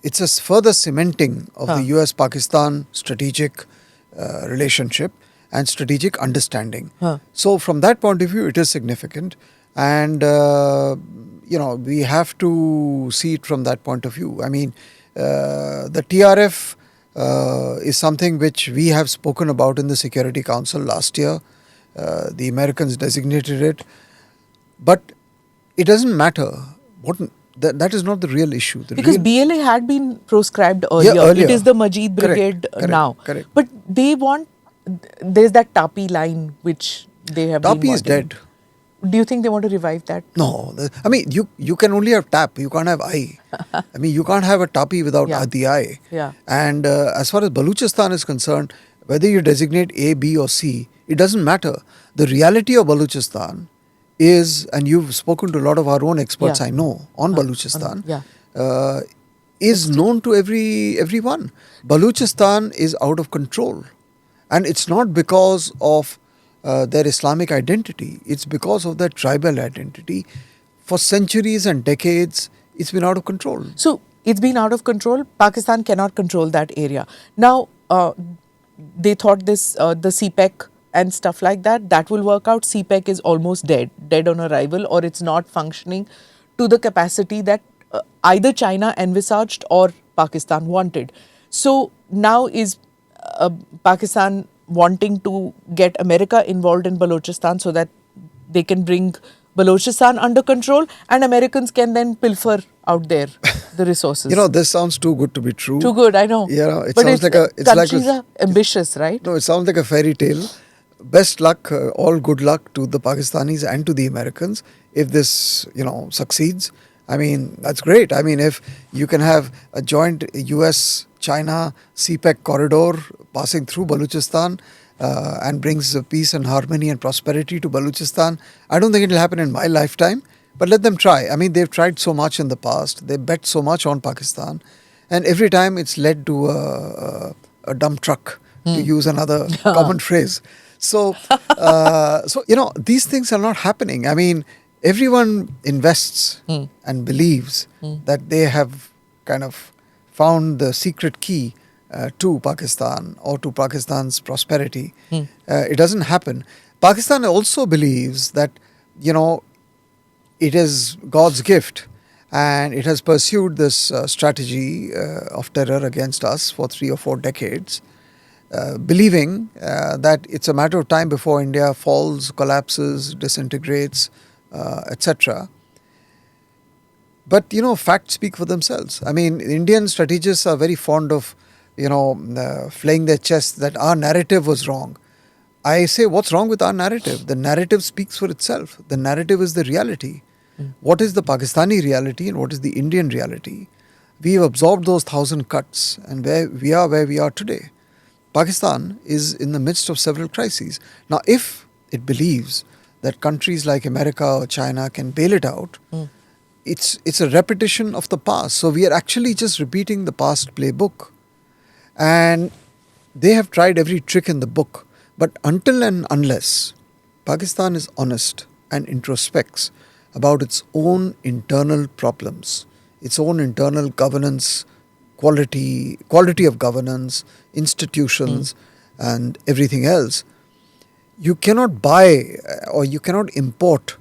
it's a further cementing of the US-Pakistan strategic relationship and strategic understanding. So from that point of view, it is significant. And, we have to see it from that point of view. The TRF is something which we have spoken about in the Security Council last year. The Americans designated it. But it doesn't matter. That is not the real issue. Because BLA had been proscribed earlier. Yeah, earlier. It is the Majid Brigade now. Correct. But they want, there's that TAPI line which they have TAPI been is dead. Do you think they want to revive that? No. You can only have TAP. You can't have I. You can't have a TAPI without the I. Yeah. And as far as Balochistan is concerned, whether you designate A, B or C, it doesn't matter. The reality of Balochistan is, and you've spoken to a lot of our own experts, I know, on Balochistan, is known to everyone. Balochistan is out of control. And it's not because of their Islamic identity. It's because of their tribal identity. For centuries and decades, it's been out of control. So, it's been out of control. Pakistan cannot control that area. Now, they thought this, the CPEC and stuff like that will work out. CPEC is almost dead on arrival, or it's not functioning to the capacity that either China envisaged or Pakistan wanted. So, now is Pakistan wanting to get America involved in Balochistan so that they can bring Balochistan under control, and Americans can then pilfer out there the resources. This sounds too good to be true. Too good, I know. It but sounds countries are ambitious, right? No, it sounds like a fairy tale. Best luck, all good luck to the Pakistanis and to the Americans if this, succeeds. I mean, that's great. I mean, if you can have a joint US-China CPEC corridor passing through Balochistan and brings peace and harmony and prosperity to Balochistan, I don't think it will happen in my lifetime, but let them try. I mean, they've tried so much in the past. They bet so much on Pakistan. And every time it's led to a dump truck, to use another common phrase. So, these things are not happening. I mean, everyone invests and believes that they have kind of found the secret key to Pakistan or to Pakistan's prosperity. It doesn't happen. Pakistan also believes that, it is God's gift and it has pursued this strategy of terror against us for 3 or 4 decades. Believing that it's a matter of time before India falls, collapses, disintegrates, etc. But, facts speak for themselves. I mean, Indian strategists are very fond of, flaying their chests that our narrative was wrong. I say, what's wrong with our narrative? The narrative speaks for itself. The narrative is the reality. What is the Pakistani reality and what is the Indian reality? We've absorbed those 1,000 cuts and where we are today. Pakistan is in the midst of several crises. Now, if it believes that countries like America or China can bail it out, it's a repetition of the past. So we are actually just repeating the past playbook. And they have tried every trick in the book. But until and unless Pakistan is honest and introspects about its own internal problems, its own internal governance, quality of governance, institutions, and everything else, you cannot buy or you cannot import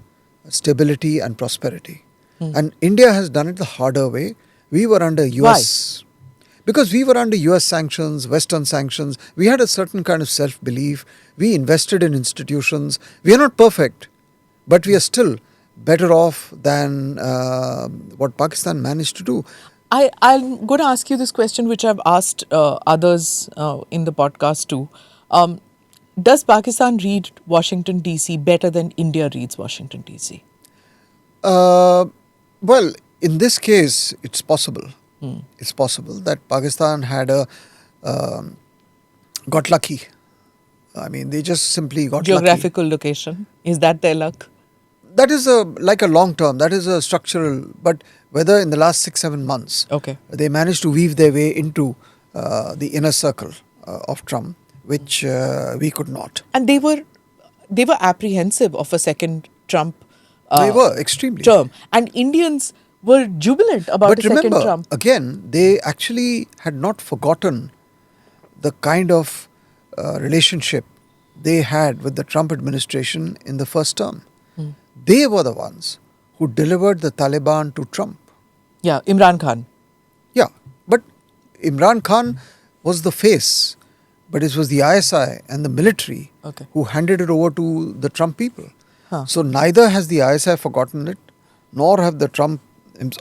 stability and prosperity. And India has done it the harder way. We were under US. Why? Because we were under US sanctions, Western sanctions. We had a certain kind of self-belief. We invested in institutions. We are not perfect, but we are still better off than what Pakistan managed to do. I'm going to ask you this question, which I've asked others in the podcast too. Does Pakistan read Washington DC better than India reads Washington DC? Well, in this case, it's possible. It's possible that Pakistan had got lucky. I mean, they just simply got Geographical lucky. location. Is that their luck? That is like a long term. That is a structural. But whether in the last 6-7 months, they managed to weave their way into the inner circle of Trump, which we could not. And they were apprehensive of a second Trump. They were extremely term, and Indians were jubilant about a second Trump. Again, they actually had not forgotten the kind of relationship they had with the Trump administration in the first term. They were the ones who delivered the Taliban to Trump. Yeah, Imran Khan. Yeah, but Imran Khan was the face, but it was the ISI and the military who handed it over to the Trump people. So neither has the ISI forgotten it, nor have the Trump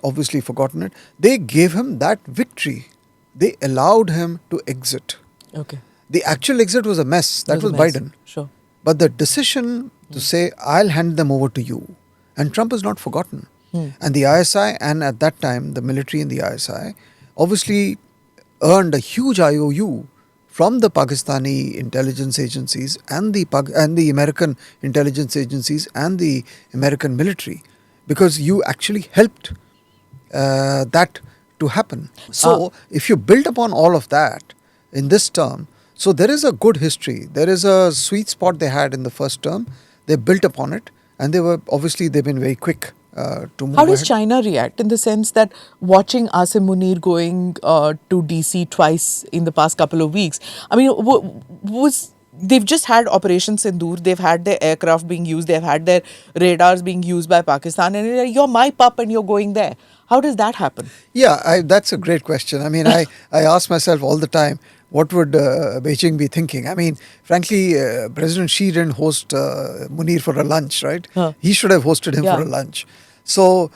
obviously forgotten it. They gave him that victory. They allowed him to exit. The actual exit was a mess. That was Biden. Sure. But the decision to say, I'll hand them over to you. And Trump is not forgotten. And the ISI and at that time the military and the ISI obviously earned a huge IOU from the Pakistani intelligence agencies and the American intelligence agencies and the American military, because you actually helped that to happen. So if you build upon all of that in this term, so there is a good history. There is a sweet spot they had in the first term. They built upon it, and they've been very quick to move How does ahead. China react in the sense that watching Asim Munir going to DC twice in the past couple of weeks? I mean, they've just had Operation Sindoor, they've had their aircraft being used, they've had their radars being used by Pakistan, and you're my pup and you're going there. How does that happen? Yeah, that's a great question. I mean, I ask myself all the time, what would Beijing be thinking? I mean, frankly, President Xi didn't host Munir for a lunch, right? He should have hosted him for a lunch. So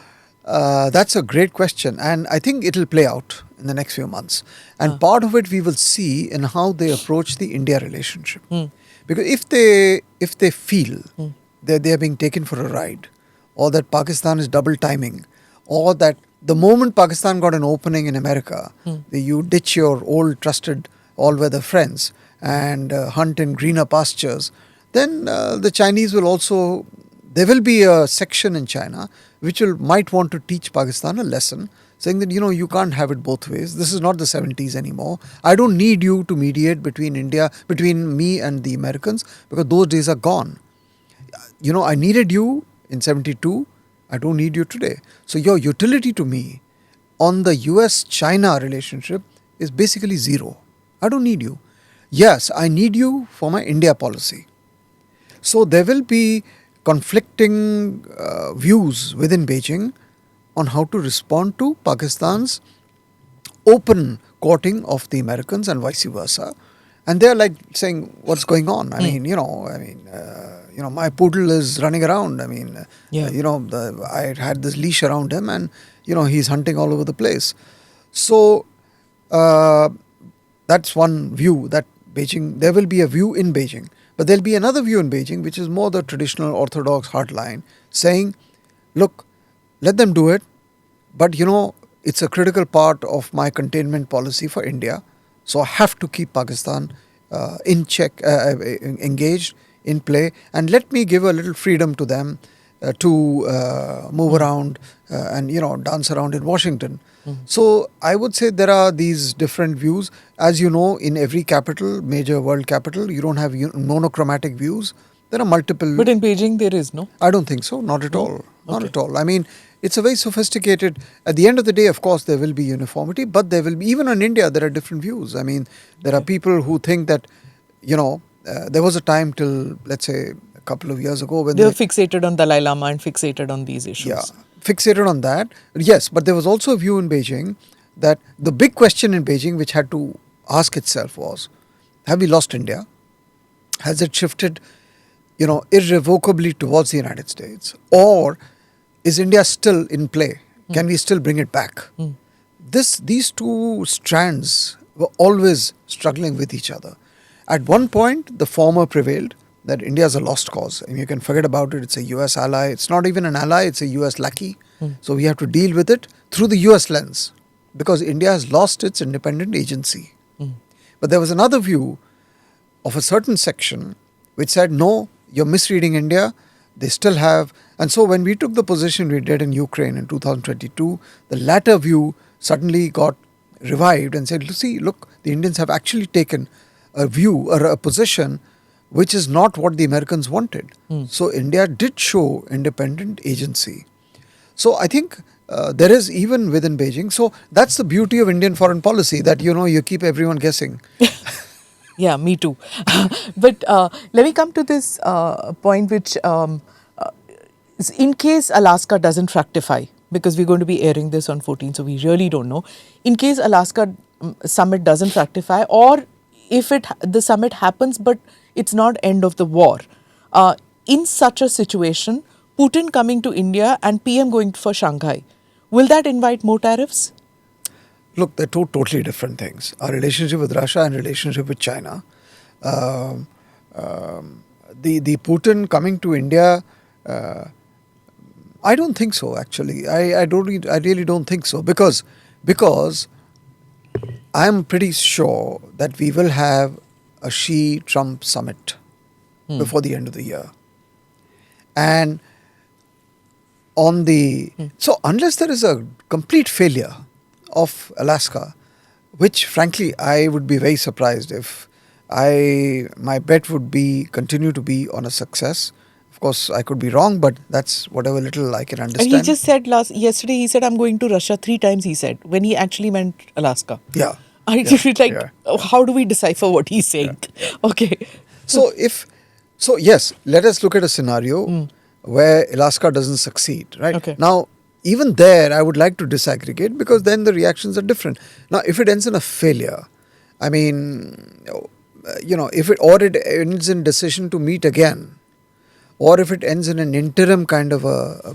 That's a great question, and I think it'll play out in the next few months. And part of it we will see in how they approach the India relationship. Because if they feel that they are being taken for a ride, or that Pakistan is double timing, or that the moment Pakistan got an opening in America, you ditch your old trusted all-weather friends and hunt in greener pastures, then the Chinese will also, there will be a section in China which might want to teach Pakistan a lesson, saying that, you can't have it both ways. This is not the 70s anymore. I don't need you to mediate between me and the Americans, because those days are gone. I needed you in 72. I don't need you today. So your utility to me on the US-China relationship is basically zero. I don't need you. Yes, I need you for my India policy. So there will be conflicting views within Beijing on how to respond to Pakistan's open courting of the Americans and vice versa. And they're like saying, what's going on? My poodle is running around. I had this leash around him, and, he's hunting all over the place. So that's one view, that Beijing, there will be a view in Beijing. But there'll be another view in Beijing, which is more the traditional orthodox hardline, saying, look, let them do it, but it's a critical part of my containment policy for India. So I have to keep Pakistan in check, engaged, in play, and let me give a little freedom to them to move around and dance around in Washington. So I would say there are these different views. As you know, in every capital, major world capital, you don't have monochromatic views. There are multiple. But in Beijing, there is no? I don't think so. Not at all. Not at all. It's a very sophisticated. At the end of the day, of course, there will be uniformity, but there will be, even in India, there are different views. There are people who think that, there was a time till, let's say, a couple of years ago when they were fixated on Dalai Lama and fixated on these issues. Yeah, fixated on that. Yes, but there was also a view in Beijing that the big question in Beijing which had to ask itself was, have we lost India? Has it shifted, irrevocably towards the United States? Or is India still in play? Can we still bring it back? These two strands were always struggling with each other. At one point, the former prevailed, that India is a lost cause. You can forget about it. It's a US ally. It's not even an ally. It's a US lackey. So we have to deal with it through the US lens, because India has lost its independent agency. But there was another view of a certain section which said, no, you're misreading India. They still have. And so when we took the position we did in Ukraine in 2022, the latter view suddenly got revived and said, look, the Indians have actually taken a view or a position which is not what the Americans wanted. So India did show independent agency. So I think there is, even within Beijing. So that's the beauty of Indian foreign policy, that, you keep everyone guessing. Yeah, me too. But let me come to this point which, in case Alaska doesn't fructify, because we're going to be airing this on 14, so we really don't know. In case Alaska summit doesn't fructify, or if the summit happens but it's not end of the war, in such a situation, Putin coming to India and PM going for Shanghai, will that invite more tariffs? Look, they're two totally different things. Our relationship with Russia and relationship with China. The Putin coming to India, I don't think so. Actually, I really don't think so, because I'm pretty sure that we will have a Xi-Trump summit before the end of the year, and so unless there is a complete failure of Alaska, which frankly I would be very surprised if, my bet would continue to be on a success. Of course, I could be wrong, but that's whatever little I can understand. And he just said yesterday, he said, I'm going to Russia 3 times, he said, when he actually meant Alaska. Yeah. I feel like, how do we decipher what he's saying? Yeah. Okay. So yes, let us look at a scenario where Alaska doesn't succeed, right? Okay. Now, even there, I would like to disaggregate, because then the reactions are different. Now, if it ends in a failure, if it ends in decision to meet again, or if it ends in an interim kind of a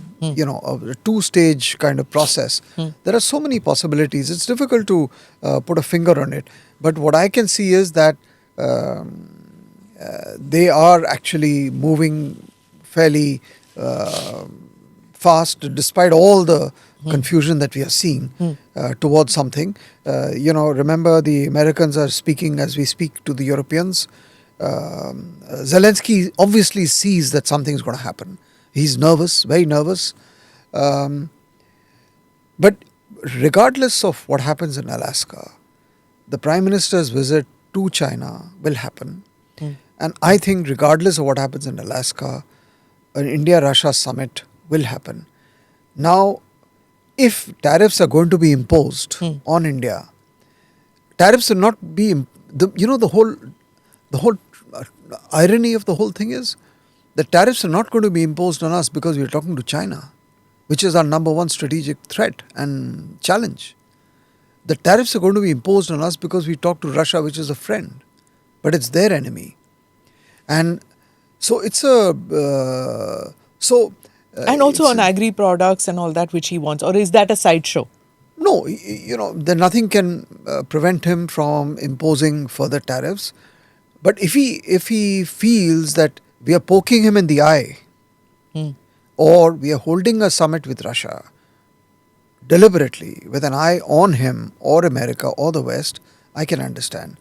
two-stage kind of process. There are so many possibilities. It's difficult to put a finger on it. But what I can see is that they are actually moving fairly fast, despite all the confusion that we are seeing towards something. Remember, the Americans are speaking as we speak to the Europeans. Zelensky obviously sees that something's going to happen. He's nervous, very nervous. But regardless of what happens in Alaska, the Prime Minister's visit to China will happen. And I think regardless of what happens in Alaska, an India-Russia summit will happen. Now, if tariffs are going to be imposed on India, tariffs will not be, the whole irony of the whole thing is that tariffs are not going to be imposed on us because we are talking to China, which is our number one strategic threat and challenge. The tariffs are going to be imposed on us because we talk to Russia, which is a friend, but it's their enemy. And so it's and also on agri products and all that which he wants, or is that a sideshow? No, then nothing can prevent him from imposing further tariffs. But if he feels that we are poking him in the eye, or we are holding a summit with Russia deliberately with an eye on him or America or the West, I can understand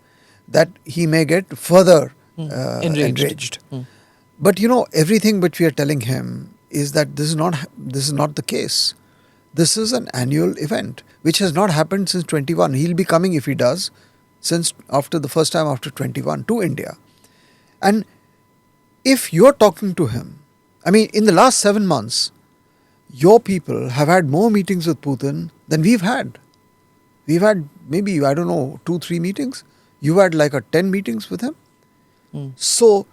that he may get further enraged. But everything which we are telling him is that this is not the case. This is an annual event which has not happened since 21. He'll be coming, if he does, since after the first time after 21 to India. And if you're talking to him, I mean, in the last 7 months, your people have had more meetings with Putin than we've had. We've had maybe, 2-3 meetings. You had like 10 meetings with him. So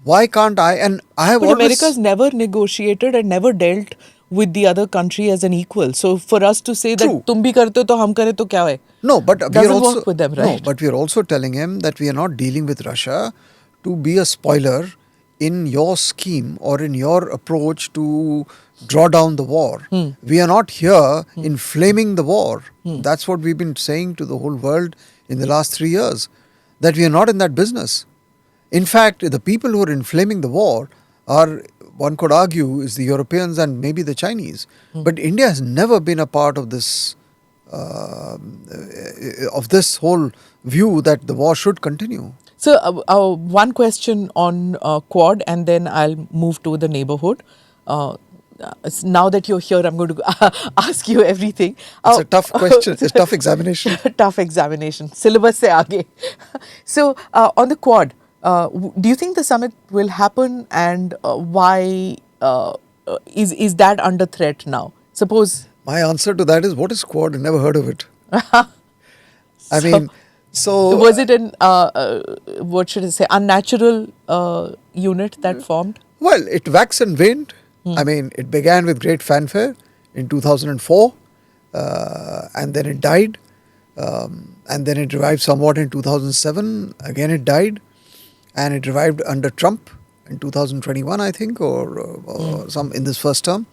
why can't I? And I have but always... America's never negotiated and never dealt with the other country as an equal. So for us to say that tum bhi karte ho to hum kare to kya hai? No, but we are also work with them, right? No, but we are also telling him that we are not dealing with Russia to be a spoiler in your scheme or in your approach to draw down the war. We are not here inflaming the war. That's what we've been saying to the whole world in the last 3 years, that we are not in that business. In fact, the people who are inflaming the war are, one could argue, is the Europeans and maybe the Chinese. But India has never been a part of this whole view that the war should continue. So one question on Quad, and then I'll move to the neighborhood. Now that you're here, I'm going to ask you everything. It's a tough question. It's a tough examination. Tough examination. Syllabus se aage. So on the Quad, do you think the summit will happen, and why is that under threat now? Suppose... My answer to that is, what is Quad? I never heard of it. So was it an, what should I say, unnatural unit that formed? Well, it waxed and waned. I mean, it began with great fanfare in 2004, and then it died. And then it revived somewhat in 2007. Again, it died. And it revived under Trump in 2021, I think, or some in this first term.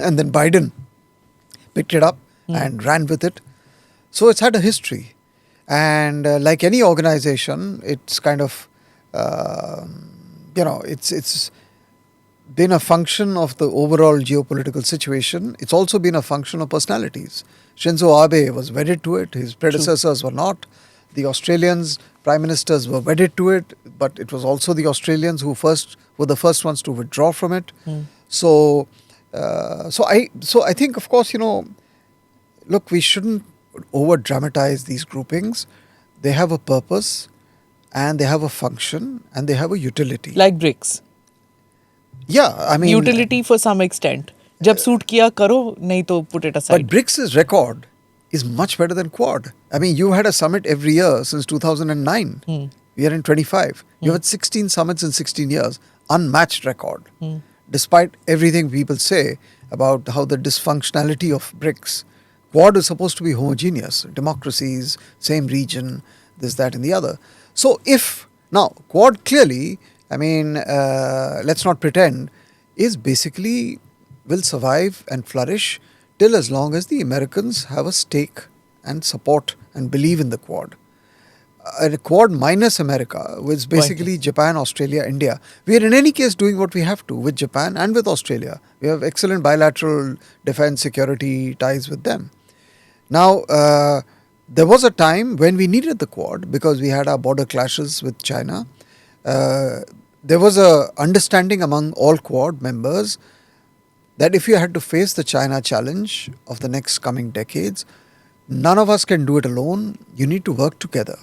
And then Biden picked it up and ran with it. So it's had a history. And like any organization, it's kind of, it's been a function of the overall geopolitical situation. It's also been a function of personalities. Shinzo Abe was wedded to it. His predecessors were not. The Australians, prime ministers were wedded to it, but it was also the Australians who were the first ones to withdraw from it. So I think, of course, look, we shouldn't over dramatize these groupings. They have a purpose, and they have a function, and they have a utility. Like BRICS. Yeah, I mean... Utility for some extent. Jab suit kiya karo, nahi to put it aside. But BRICS' record is much better than Quad. I mean, you had a summit every year since 2009. We are in 25. You had 16 summits in 16 years. Unmatched record. Despite everything people say about how the dysfunctionality of BRICS. Quad is supposed to be homogeneous. Democracies, same region, this, that and the other. So now, Quad clearly I mean, let's not pretend, is basically will survive and flourish till as long as the Americans have a stake and support and believe in the Quad. A Quad minus America, which basically Japan, Australia, India. We are in any case doing what we have to with Japan and with Australia. We have excellent bilateral defense security ties with them. Now, there was a time when we needed the Quad because we had our border clashes with China. There was a understanding among all Quad members that if you had to face the China challenge of the next coming decades, none of us can do it alone. You need to work together.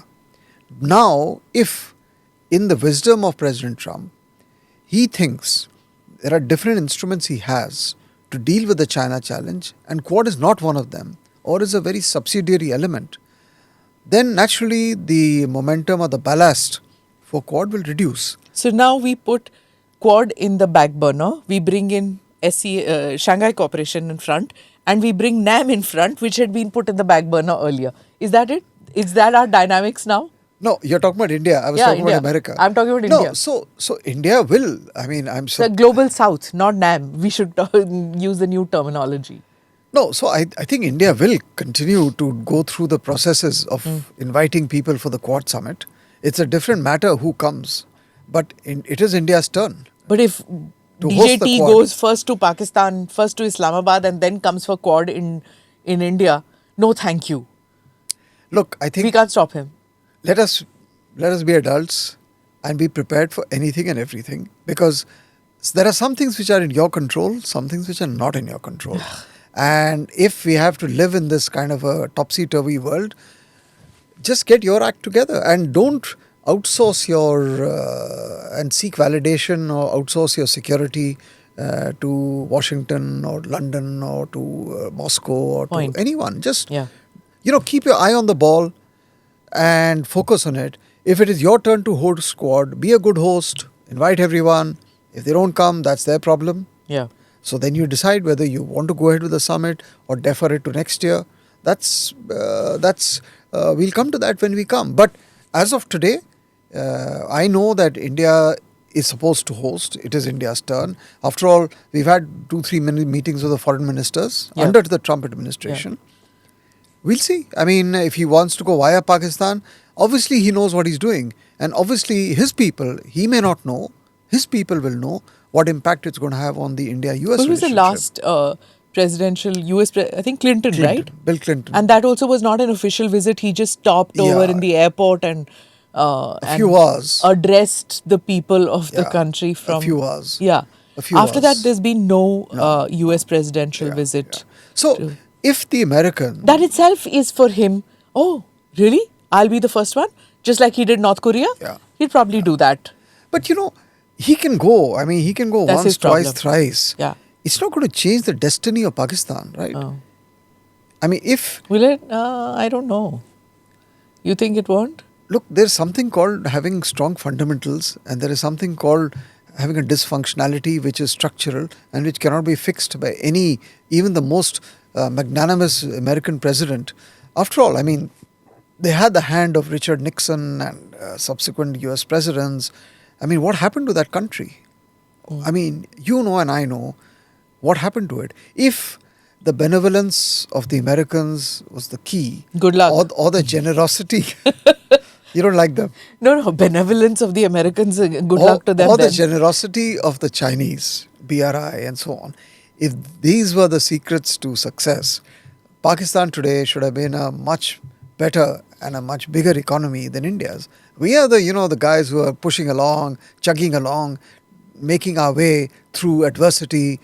Now, if in the wisdom of President Trump, he thinks there are different instruments he has to deal with the China challenge, and Quad is not one of them, or is a very subsidiary element, then naturally the momentum or the ballast for Quad will reduce. So now we put Quad in the back burner. We bring in Shanghai Cooperation in front, and we bring NAM in front, which had been put in the back burner earlier. Is that it? Is that our dynamics now? No, you're talking about India. I was talking India. about America. I'm talking about India. No, so India will. I mean, The global south, not NAM. We should use the new terminology. No, so I think India will continue to go through the processes of inviting people for the Quad summit. It's a different matter who comes, but it is India's turn. But if to host the DJT Quad. goes first to Pakistan, first to Islamabad, and then comes for Quad in India, no thank you. Look, I think We can't stop him. let us be adults and be prepared for anything and everything, because there are some things which are in your control, some things which are not in your control. And if we have to live in this kind of a topsy-turvy world, just get your act together and don't outsource your and seek validation or outsource your security to Washington or London or to Moscow or to anyone. Just keep your eye on the ball and focus on it. If it is your turn to host Quad, be a good host, invite everyone. If they don't come, that's their problem. Yeah. So then you decide whether you want to go ahead with the summit or defer it to next year. We'll come to that when we come. But as of today, I know that India is supposed to host. It is India's turn. After all, we've had 2-3 meetings with the foreign ministers under the Trump administration. Yeah. We'll see. I mean, if he wants to go via Pakistan, obviously he knows what he's doing. And obviously his people, he may not know, his people will know what impact it's going to have on the India-US relationship. Who was the last presidential US, I think Clinton, right? Bill Clinton. And that also was not an official visit. He just stopped over in the airport and a few hours addressed the people of the country from a few hours. Yeah. After hours. that, there's been no US presidential visit. So, if the American... That itself is for him, oh, really? I'll be the first one? Just like he did North Korea? Yeah. He'd probably do that. But he can go. I mean, he can go That's once, twice, thrice. Yeah. It's not going to change the destiny of Pakistan, right? Oh. I mean, if... Will it? I don't know. You think it won't? Look, there's something called having strong fundamentals, and there is something called having a dysfunctionality which is structural and which cannot be fixed by even the most magnanimous American president. After all, I mean, they had the hand of Richard Nixon and subsequent US presidents. I mean, what happened to that country? I mean, you know and I know what happened to it. If the benevolence of the Americans was the key, good luck, or the generosity, you don't like them. No, benevolence of the Americans, good luck to them. Or the generosity of the Chinese, BRI and so on. If these were the secrets to success, Pakistan today should have been a much better and a much bigger economy than India's. We are the guys who are pushing along, chugging along, making our way through adversity,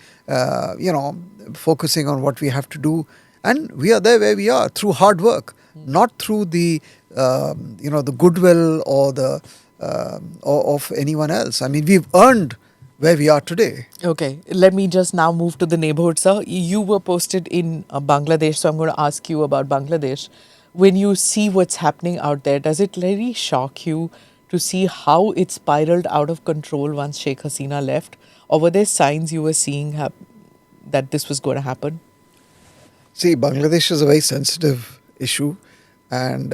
focusing on what we have to do. And we are there where we are through hard work, not through the goodwill or of anyone else. I mean, we've earned where we are today. Okay, let me just now move to the neighborhood, sir. You were posted in Bangladesh, so I'm going to ask you about Bangladesh. When you see what's happening out there, does it really shock you to see how it spiraled out of control once Sheikh Hasina left? Or were there signs you were seeing that this was going to happen? See, Bangladesh is a very sensitive issue, and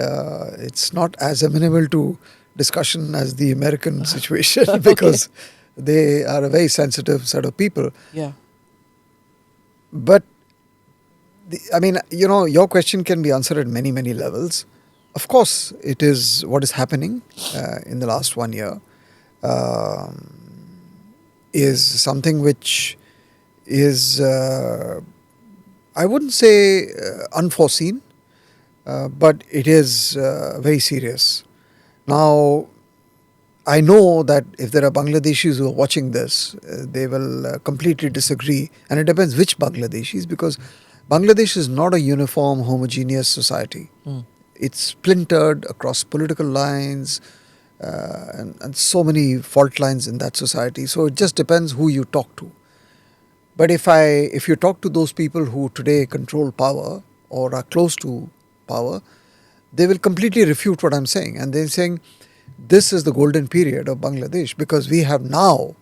it's not as amenable to discussion as the American situation because they are a very sensitive set of people. Yeah. But, your question can be answered at many, many levels. Of course, it is what is happening in the last 1 year is something which is, I wouldn't say unforeseen, but it is very serious. Now, I know that if there are Bangladeshis who are watching this, they will completely disagree. And it depends which Bangladeshis, because Bangladesh is not a uniform, homogeneous society. It's splintered across political lines and so many fault lines in that society. So it just depends who you talk to. But if you talk to those people who today control power or are close to power, they will completely refute what I'm saying. And they're saying, this is the golden period of Bangladesh because we have now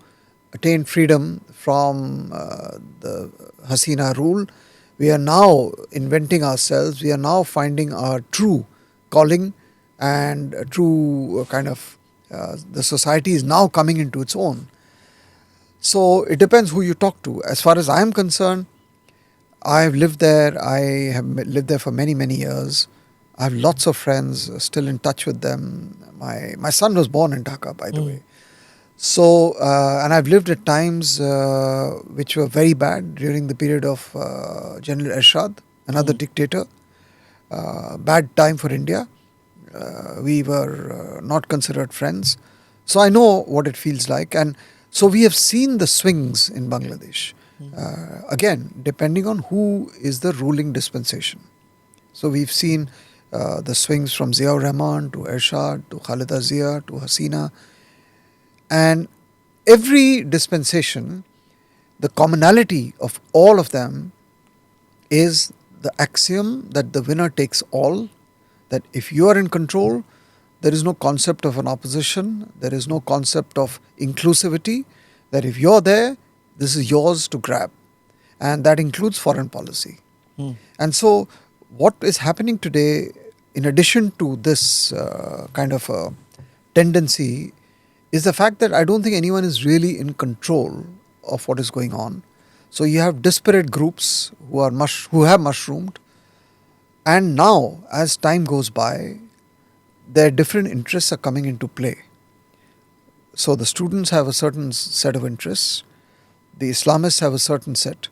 attained freedom from the Hasina rule. We are now inventing ourselves. We are now finding our true calling and a true the society is now coming into its own. So it depends who you talk to. As far as I am concerned, I have lived there. I have lived there for many, many years. I have lots of friends, still in touch with them. My son was born in Dhaka, by the way. So, and I've lived at times which were very bad during the period of General Ershad, another dictator. Bad time for India. We were not considered friends. So I know what it feels like. And so we have seen the swings in Bangladesh. Again, depending on who is the ruling dispensation. So we've seen the swings from Ziaur Rahman to Ershad to Khalida Zia to Hasina. And every dispensation, the commonality of all of them is the axiom that the winner takes all, that if you are in control, there is no concept of an opposition, there is no concept of inclusivity, that if you're there, this is yours to grab. And that includes foreign policy. And so what is happening today, in addition to this kind of a tendency, is the fact that I don't think anyone is really in control of what is going on. So you have disparate groups who have mushroomed, and now as time goes by, their different interests are coming into play. So the students have a certain set of interests, the Islamists have a certain set,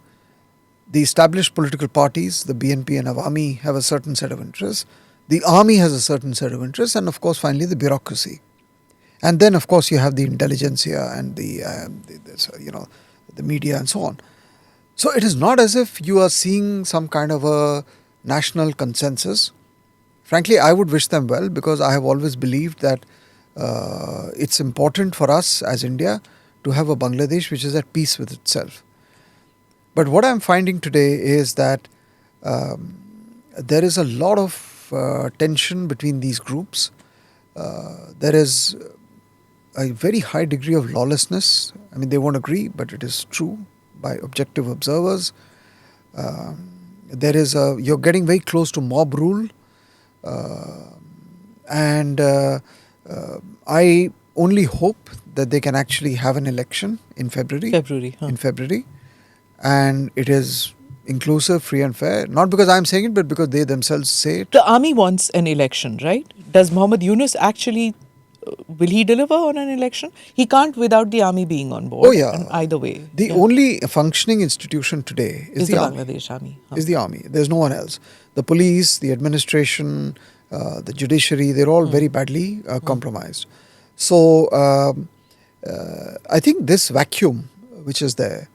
the established political parties, the BNP and Awami, have a certain set of interests, the army has a certain set of interests, and of course finally the bureaucracy. And then of course you have the intelligentsia and the media and so on. So it is not as if you are seeing some kind of a national consensus. Frankly, I would wish them well, because I have always believed that it's important for us as India to have a Bangladesh which is at peace with itself. But what I'm finding today is that there is a lot of tension between these groups. There is a very high degree of lawlessness. I mean, they won't agree, but it is true by objective observers. You're getting very close to mob rule. And I only hope that they can actually have an election in February. In February. And it is inclusive, free and fair. Not because I'm saying it, but because they themselves say it. The army wants an election, right? Does Mohammad Yunus actually, will he deliver on an election? He can't without the army being on board. Oh yeah. And either way. The only functioning institution today is the army. Bangladesh army. Is the army. There's no one else. The police, the administration, the judiciary, they're all very badly compromised. So I think this vacuum which is there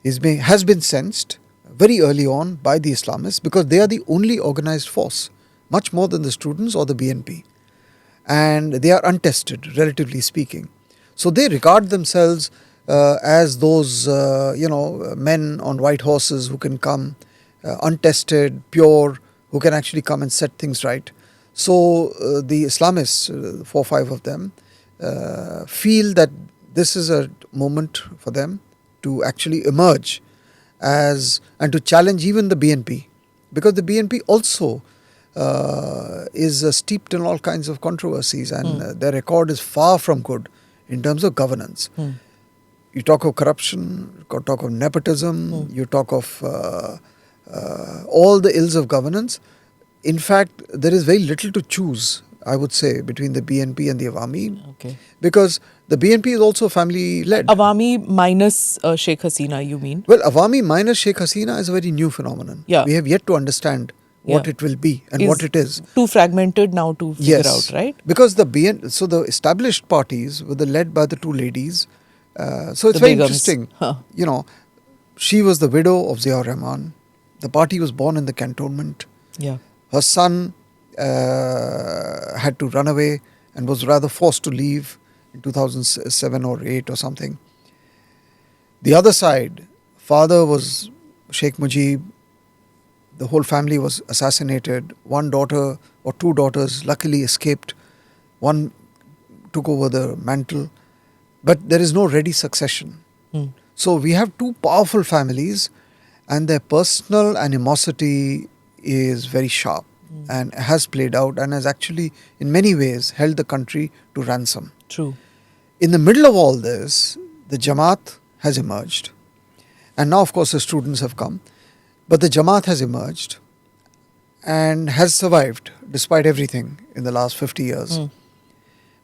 has been sensed very early on by the Islamists, because they are the only organized force, much more than the students or the BNP. And they are untested, relatively speaking. So they regard themselves as those, men on white horses who can come untested, pure, who can actually come and set things right. So the Islamists, 4 or 5 of them, feel that this is a moment for them to actually emerge and to challenge even the BNP, because the BNP also is steeped in all kinds of controversies, and their record is far from good in terms of governance. You talk of corruption, you talk of nepotism, you talk of all the ills of governance. In fact, there is very little to choose, I would say, between the BNP and the Awami. Okay. Because the BNP is also family-led. Awami minus Sheikh Hasina, you mean? Well, Awami minus Sheikh Hasina is a very new phenomenon. Yeah. We have yet to understand what Yeah. it will be and what it is. Too fragmented now to figure out, right? Because so the established parties were led by the two ladies. So it's The very Begums. interesting. Huh. You know, she was the widow of Ziaur Rahman. The party was born in the cantonment. Yeah. Her son had to run away and was rather forced to leave in 2007 or 8 or something. The other side, father was Sheikh Mujib. The whole family was assassinated. One daughter or two daughters luckily escaped. One took over the mantle. But there is no ready succession. So we have two powerful families, and their personal animosity is very sharp and has played out and has actually in many ways held the country to ransom. True. In the middle of all this, the Jamaat has emerged. And now, of course, the students have come. But the Jamaat has emerged and has survived despite everything in the last 50 years.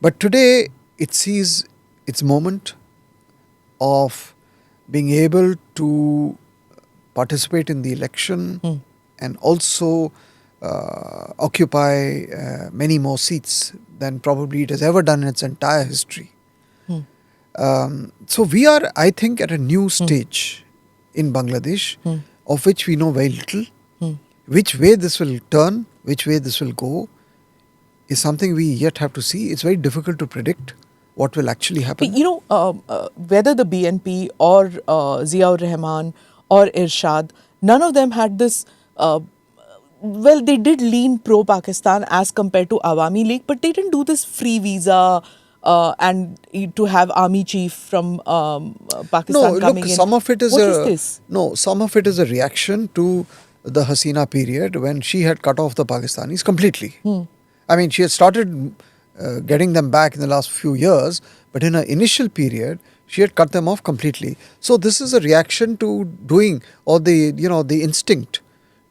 But today, it sees its moment of being able to participate in the election and also occupy many more seats than probably it has ever done in its entire history. So we are, I think, at a new stage in Bangladesh of which we know very little. Which way this will turn, which way this will go is something we yet have to see. It's very difficult to predict what will actually happen. You know, whether the BNP or Ziaur Rahman or Irshad, none of them had this, well, they did lean pro-Pakistan as compared to Awami League, but they didn't do this free visa and to have army chief from Pakistan coming in. Some of it is What is this? No, some of it is a reaction to the Hasina period when she had cut off the Pakistanis completely. I mean, she had started getting them back in the last few years, but in her initial period, she had cut them off completely. So this is a reaction to doing, or the instinct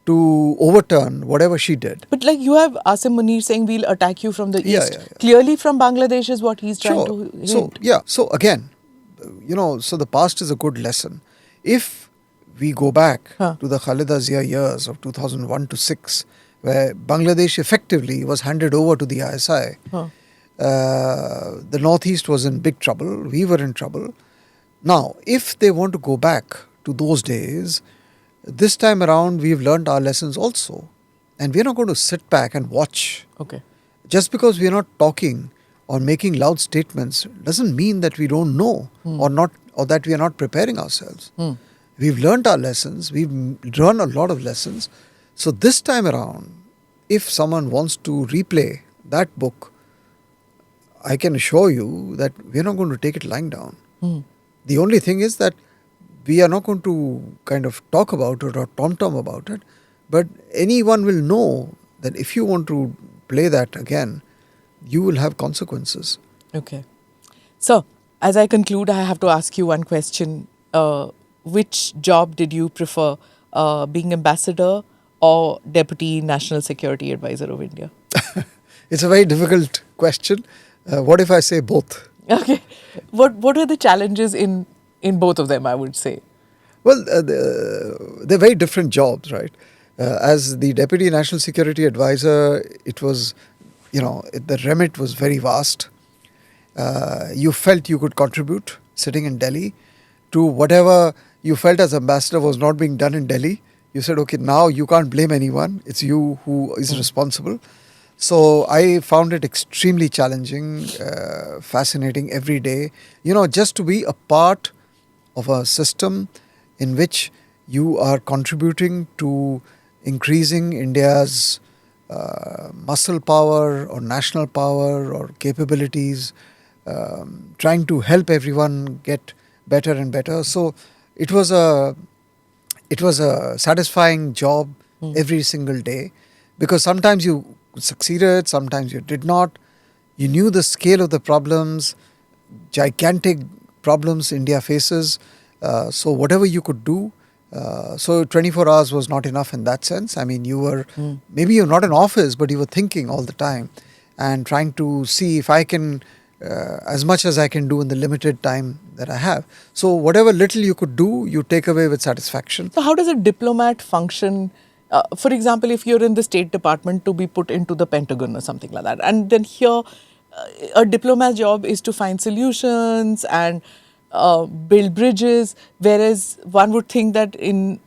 to overturn whatever she did. But like you have Asim Munir saying we'll attack you from the east. Yeah. Clearly from Bangladesh is what he's trying to hint. So again, so the past is a good lesson. If we go back to the Khalida Zia years of 2001 to 6, where Bangladesh effectively was handed over to the ISI, the Northeast was in big trouble. We were in trouble. Now, if they want to go back to those days, this time around we've learned our lessons also. And we're not going to sit back and watch. Okay. Just because we're not talking or making loud statements doesn't mean that we don't know or that we are not preparing ourselves. We've learned our lessons. We've learned a lot of lessons. So this time around, if someone wants to replay that book, I can assure you that we're not going to take it lying down. The only thing is that we are not going to kind of talk about it or tom-tom about it, but anyone will know that if you want to play that again, you will have consequences. Okay. So, as I conclude, I have to ask you one question. Which job did you prefer, being ambassador or Deputy National Security Advisor of India? It's a very difficult question. What if I say both? Okay. What were the challenges in both of them, I would say? Well, they're very different jobs, right? As the Deputy National Security Advisor, it was, the remit was very vast. You felt you could contribute sitting in Delhi to whatever you felt as ambassador was not being done in Delhi. You said, okay, now you can't blame anyone. It's you who is responsible. So I found it extremely challenging, fascinating every day. Just to be a part of a system in which you are contributing to increasing India's muscle power or national power or capabilities, trying to help everyone get better and better. So it was a satisfying job every single day, because sometimes you succeeded, sometimes you did not. You knew the scale of the problems, gigantic problems India faces. So whatever you could do, so 24 hours was not enough in that sense. I mean, you were, maybe you're not in office, but you were thinking all the time and trying to see if I can, as much as I can do in the limited time that I have. So whatever little you could do, you take away with satisfaction. So how does a diplomat function? For example, if you're in the State Department to be put into the Pentagon or something like that, and then here, a diplomat's job is to find solutions and build bridges, whereas one would think that in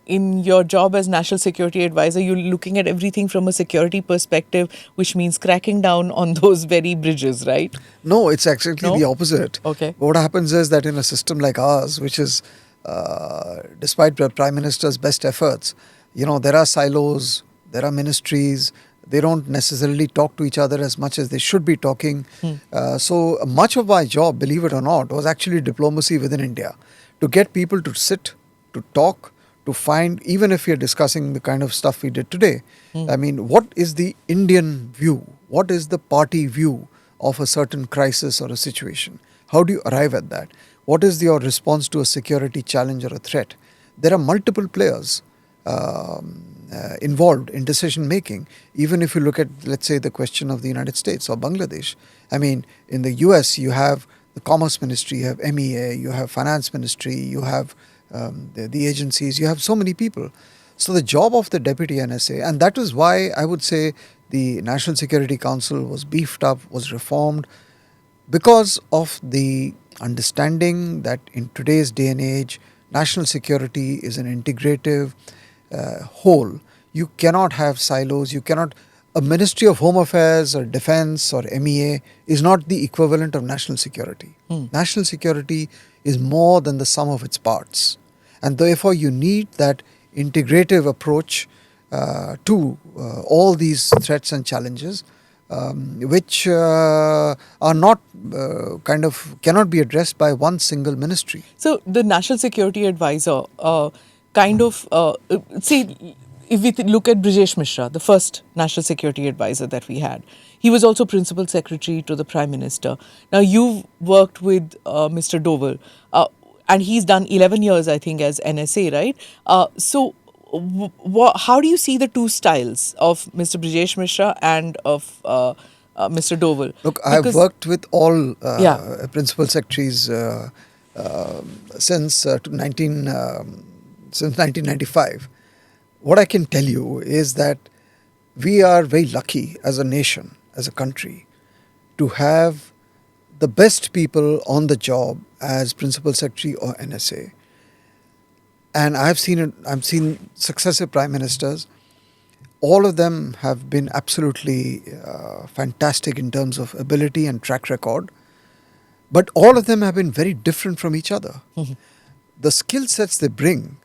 your job as national security advisor, you're looking at everything from a security perspective, which means cracking down on those very bridges, right? No, it's actually the opposite. Okay. What happens is that in a system like ours, which is, despite the Prime Minister's best efforts, there are silos, there are ministries, they don't necessarily talk to each other as much as they should be talking. So much of my job, believe it or not, was actually diplomacy within India. To get people to sit, to talk, to find, even if we are discussing the kind of stuff we did today, I mean, what is the Indian view? What is the party view of a certain crisis or a situation? How do you arrive at that? What is your response to a security challenge or a threat? There are multiple players involved in decision making. Even if you look at, let's say, the question of the United States or Bangladesh. I mean, in the US, you have the Commerce Ministry, you have MEA, you have Finance Ministry, you have the agencies, you have so many people. So the job of the Deputy NSA, and that is why I would say the National Security Council was beefed up, was reformed, because of the understanding that in today's day and age, national security is an integrative whole. You cannot have silos. You cannot. A Ministry of Home Affairs or Defense or MEA is not the equivalent of national security. National security is more than the sum of its parts, and therefore you need that integrative approach to all these threats and challenges, which are not cannot be addressed by one single ministry. So the National Security Advisor see, if we look at Brijesh Mishra, the first National Security Advisor that we had, he was also Principal Secretary to the Prime Minister. Now, you've worked with Mr. Doval, and he's done 11 years, I think, as NSA, right? So how do you see the two styles of Mr. Brijesh Mishra and of Mr. Doval? Look, I've worked with all Principal Secretaries since 1995. What I can tell you is that we are very lucky as a nation, as a country, to have the best people on the job as Principal Secretary or NSA. And I've seen successive Prime Ministers. All of them have been absolutely fantastic in terms of ability and track record. But all of them have been very different from each other. The skill sets they bring,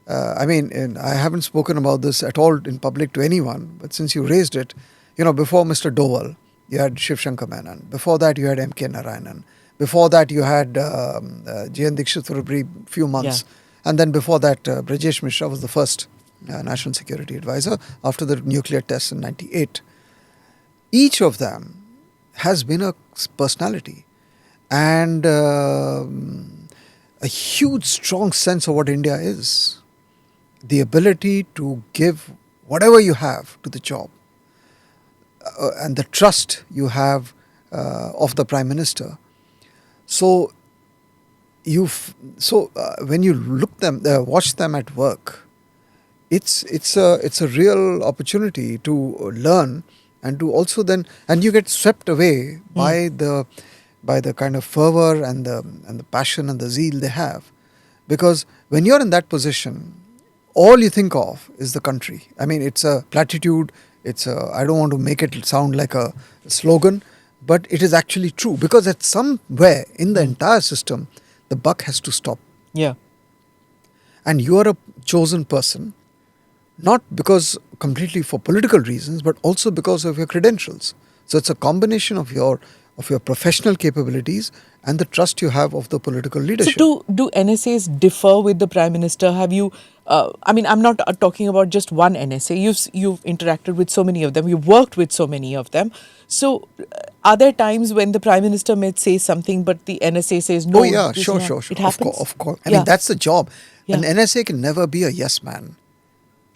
and I haven't spoken about this at all in public to anyone, but since you raised it, before Mr. Doval, you had Shiv Shankar Menon. Before that, you had M.K. Narayanan. Before that, you had J.N. Dixit for a brief few months. Yeah. And then before that, Brijesh Mishra was the first National Security Advisor after the nuclear tests in 98. Each of them has been a personality and a huge, strong sense of what India is. The ability to give whatever you have to the job and the trust you have of the Prime Minister. So when you watch them at work, it's a real opportunity to learn and to also and you get swept away by the kind of fervor and the passion and the zeal they have, because when you're in that position, all you think of is the country. I mean, it's a platitude. I don't want to make it sound like a slogan, but it is actually true, because at somewhere in the entire system, the buck has to stop. Yeah. And you are a chosen person, not because completely for political reasons, but also because of your credentials. So it's a combination of your of your professional capabilities and the trust you have of the political So leadership. do NSAs differ with the Prime Minister? Have you, I mean, I'm not talking about just one NSA. You've interacted with so many of them. You've worked with so many of them. So are there times when the Prime Minister may say something, but the NSA says, Oh no, yeah, this is sure, not. sure, sure. It happens? Of course. I Yeah. mean, that's the job. Yeah. An NSA can never be a yes man.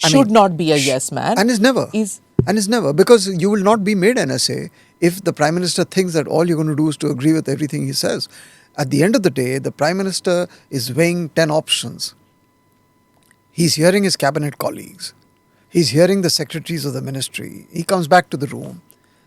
I Should mean, not be a yes man. And is never. Is And is never. Because you will not be made NSA if the Prime Minister thinks that all you're going to do is to agree with everything he says. At the end of the day, the Prime Minister is weighing 10 options. He's hearing his cabinet colleagues. He's hearing the secretaries of the ministry. He comes back to the room.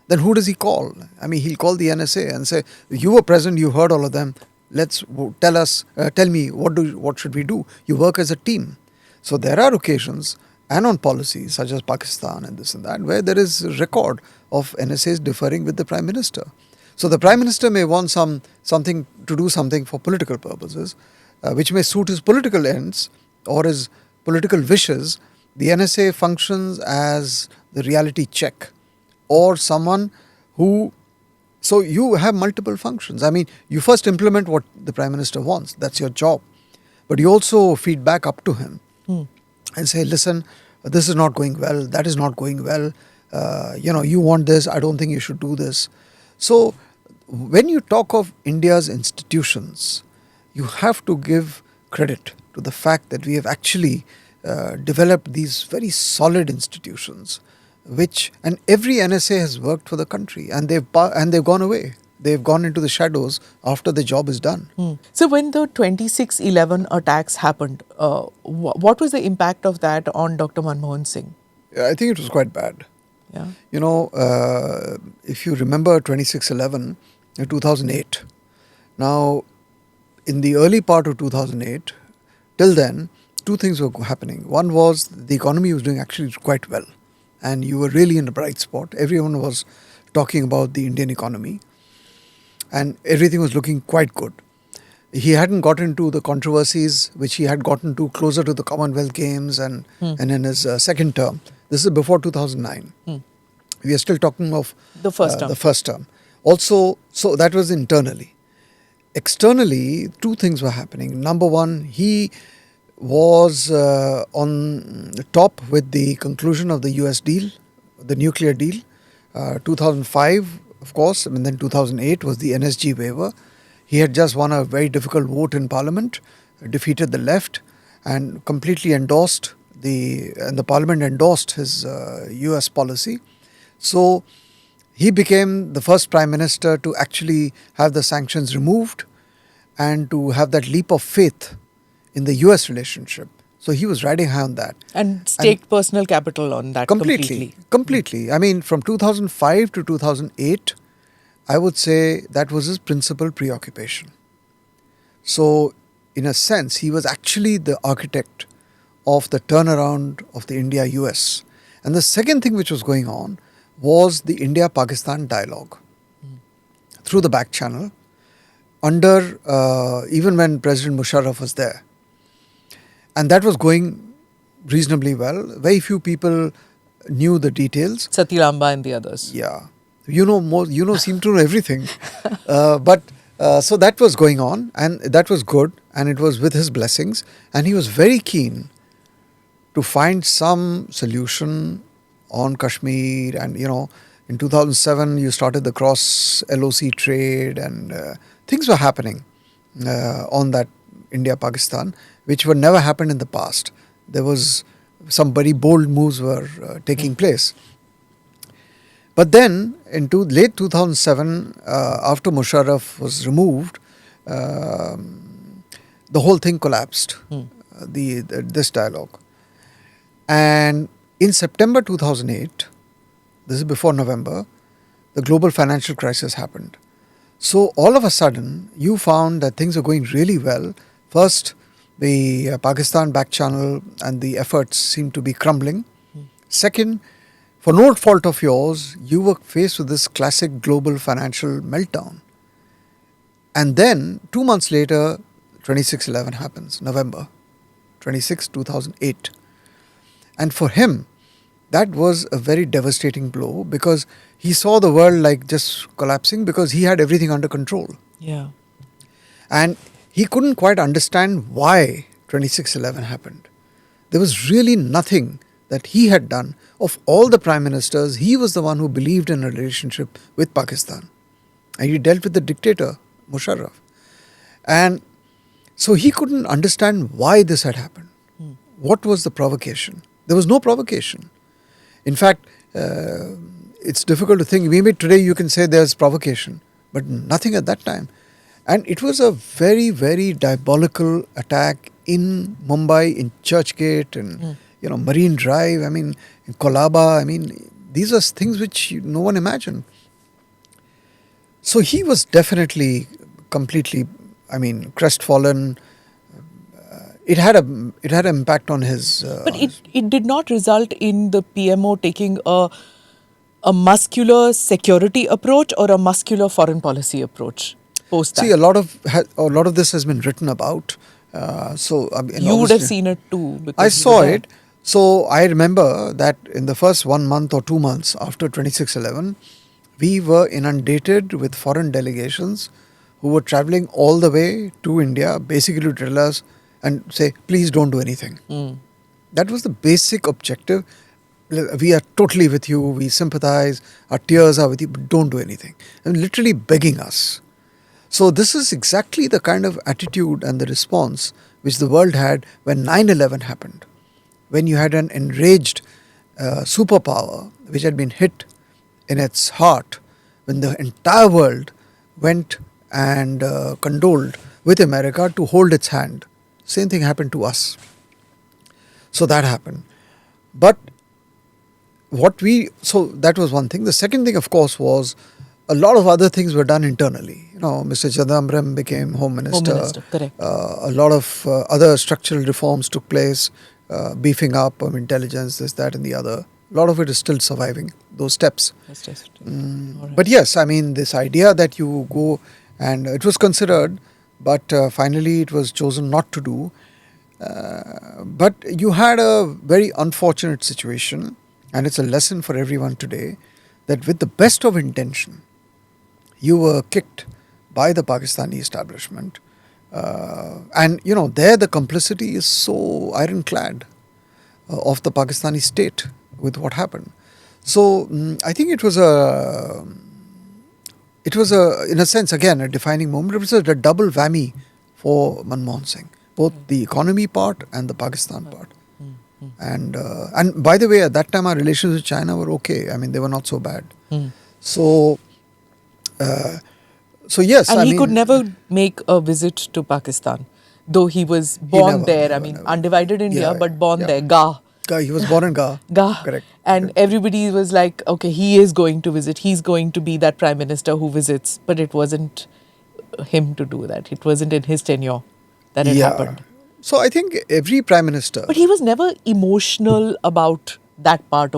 Then who does he call? I mean, he'll call the NSA and say, you were present, you heard all of them. Tell me, what should we do? You work as a team. So there are occasions, and on policies such as Pakistan and this and that, where there is a record of NSAs differing with the Prime Minister. So the Prime Minister may want something to do something for political purposes, which may suit his political ends or his political wishes. The NSA functions as the reality check or someone who. So you have multiple functions. I mean, you first implement what the Prime Minister wants. That's your job. But you also feed back up to him and say, listen, this is not going well. That is not going well. You want this. I don't think you should do this. So when you talk of India's institutions, you have to give credit to the fact that we have actually developed these very solid institutions, and every NSA has worked for the country, and they've gone away. They've gone into the shadows after the job is done. So when the 26/11 attacks happened, what was the impact of that on Dr. Manmohan Singh? I think it was quite bad. Yeah. If you remember 26/11 in 2008, now in the early part of 2008, till then, two things were happening. One was the economy was doing actually quite well, and you were really in a bright spot. Everyone was talking about the Indian economy, and everything was looking quite good. He hadn't got into the controversies which he had gotten to closer to the Commonwealth Games and in his second term. This is before 2009. We are still talking of The first term. The first term. Also, so that was internally. Externally, two things were happening. Number one, he was on the top with the conclusion of the US deal, the nuclear deal. 2005, of course, and then 2008 was the NSG waiver. He had just won a very difficult vote in Parliament, defeated the left, and completely endorsed and the Parliament endorsed his US policy. So he became the first Prime Minister to actually have the sanctions removed and to have that leap of faith in the US relationship. So he was riding high on that. And staked personal capital on that completely. Completely. I mean, from 2005 to 2008, I would say that was his principal preoccupation. So, in a sense, he was actually the architect of the turnaround of the India-US. And the second thing which was going on was the India-Pakistan dialogue through the back channel under, even when President Musharraf was there. And that was going reasonably well. Very few people knew the details. Satilamba and the others. Yeah. You know more, seem to know everything. So that was going on, and that was good, and it was with his blessings. And he was very keen to find some solution on Kashmir. And, in 2007, you started the cross LOC trade, and things were happening on that India-Pakistan, which would never happened in the past. There was some very bold moves were taking place. But then, in late 2007, after Musharraf was removed, the whole thing collapsed, this dialogue. And in September 2008, this is before November, the global financial crisis happened. So all of a sudden, you found that things were going really well. First, the Pakistan back channel and the efforts seemed to be crumbling. Second, for no fault of yours, you were faced with this classic global financial meltdown. And then, 2 months later, 26/11 happens, November 26, 2008. And for him, that was a very devastating blow because he saw the world like just collapsing because he had everything under control. Yeah. And he couldn't quite understand why 26/11 happened. There was really nothing that he had done. Of all the prime ministers, he was the one who believed in a relationship with Pakistan. And he dealt with the dictator, Musharraf. And so he couldn't understand why this had happened. What was the provocation? There was no provocation. In fact, it's difficult to think. Maybe today you can say there's provocation, but nothing at that time. And it was a very, very diabolical attack in Mumbai, in Churchgate, and Marine Drive. I mean, in Kolaba. I mean, these are things which no one imagined. So he was definitely completely, crestfallen. It had an impact on his. But it did not result in the PMO taking a muscular security approach or a muscular foreign policy approach post that. See, a lot of this has been written about. You would have seen it too. I saw it. So I remember that in the first 1 month or 2 months after 26/11, we were inundated with foreign delegations who were traveling all the way to India, basically to tell us and say, please don't do anything. That was the basic objective. We are totally with you. We sympathize. Our tears are with you, but don't do anything. And literally begging us. So this is exactly the kind of attitude and the response which the world had when 9/11 happened. When you had an enraged superpower which had been hit in its heart, when the entire world went and condoled with America to hold its hand. Same thing happened to us. So that happened. But so that was one thing. The second thing, of course, was a lot of other things were done internally. Mr. Chidambaram became Home Minister. Home Minister, correct. A lot of other structural reforms took place, beefing up of intelligence, this, that and the other. A lot of it is still surviving, those steps. Right. But yes, this idea that you go and it was considered, but finally it was chosen not to do. But you had a very unfortunate situation, and it's a lesson for everyone today, that with the best of intention, you were kicked by the Pakistani establishment. And there the complicity is so ironclad of the Pakistani state with what happened. So I think it was in a sense, again, a defining moment. It was a double whammy for Manmohan Singh, both the economy part and the Pakistan part. And by the way, at that time, our relations with China were okay. They were not so bad. So yes. And he could never make a visit to Pakistan, though he was born there. Undivided India, but born there. Gah. He was born in Gah. Gah. Correct. And everybody was like, okay, he is going to visit. He's going to be that prime minister who visits. But it wasn't him to do that. It wasn't in his tenure that it happened. So I think every prime minister. But he was never emotional about that part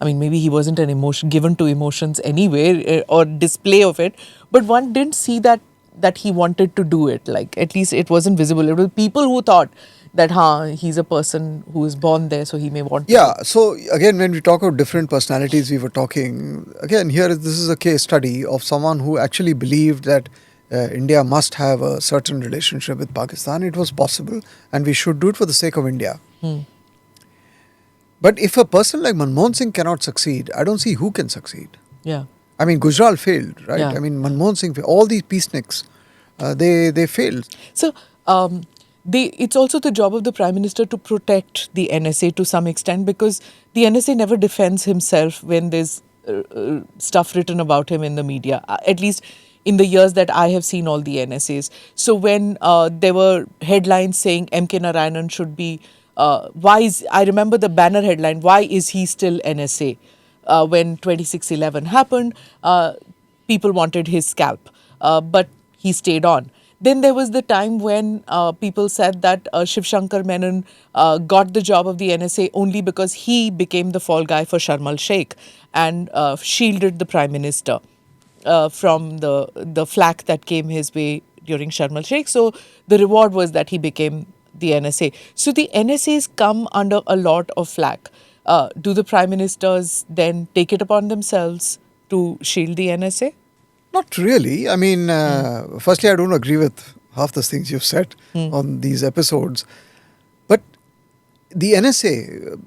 maybe he wasn't given to emotions anyway or display of it. But one didn't see that he wanted to do it. Like, at least it wasn't visible. It was people who thought that he's a person who is born there, so he may want to. Yeah, so again, when we talk of different personalities, we were talking, again, this is a case study of someone who actually believed that India must have a certain relationship with Pakistan. It was possible, and we should do it for the sake of India. But if a person like Manmohan Singh cannot succeed, I don't see who can succeed. Yeah. Gujral failed, right? Yeah. Manmohan Singh failed. All these peaceniks, they failed. So, it's also the job of the Prime Minister to protect the NSA to some extent, because the NSA never defends himself when there's stuff written about him in the media, at least in the years that I have seen all the NSAs. So when there were headlines saying M.K. Narayanan should be, I remember the banner headline, why is he still NSA? When 26/11 happened, people wanted his scalp, but he stayed on. Then there was the time when people said that Shiv Shankar Menon got the job of the NSA only because he became the fall guy for Sharm el-Sheikh and shielded the Prime Minister from the flack that came his way during Sharm el-Sheikh. So the reward was that he became the NSA. So the NSAs come under a lot of flack. do the prime ministers then take it upon themselves to shield the NSA? Not really. I mean, firstly, I don't agree with half the things you've said on these episodes. But the NSA,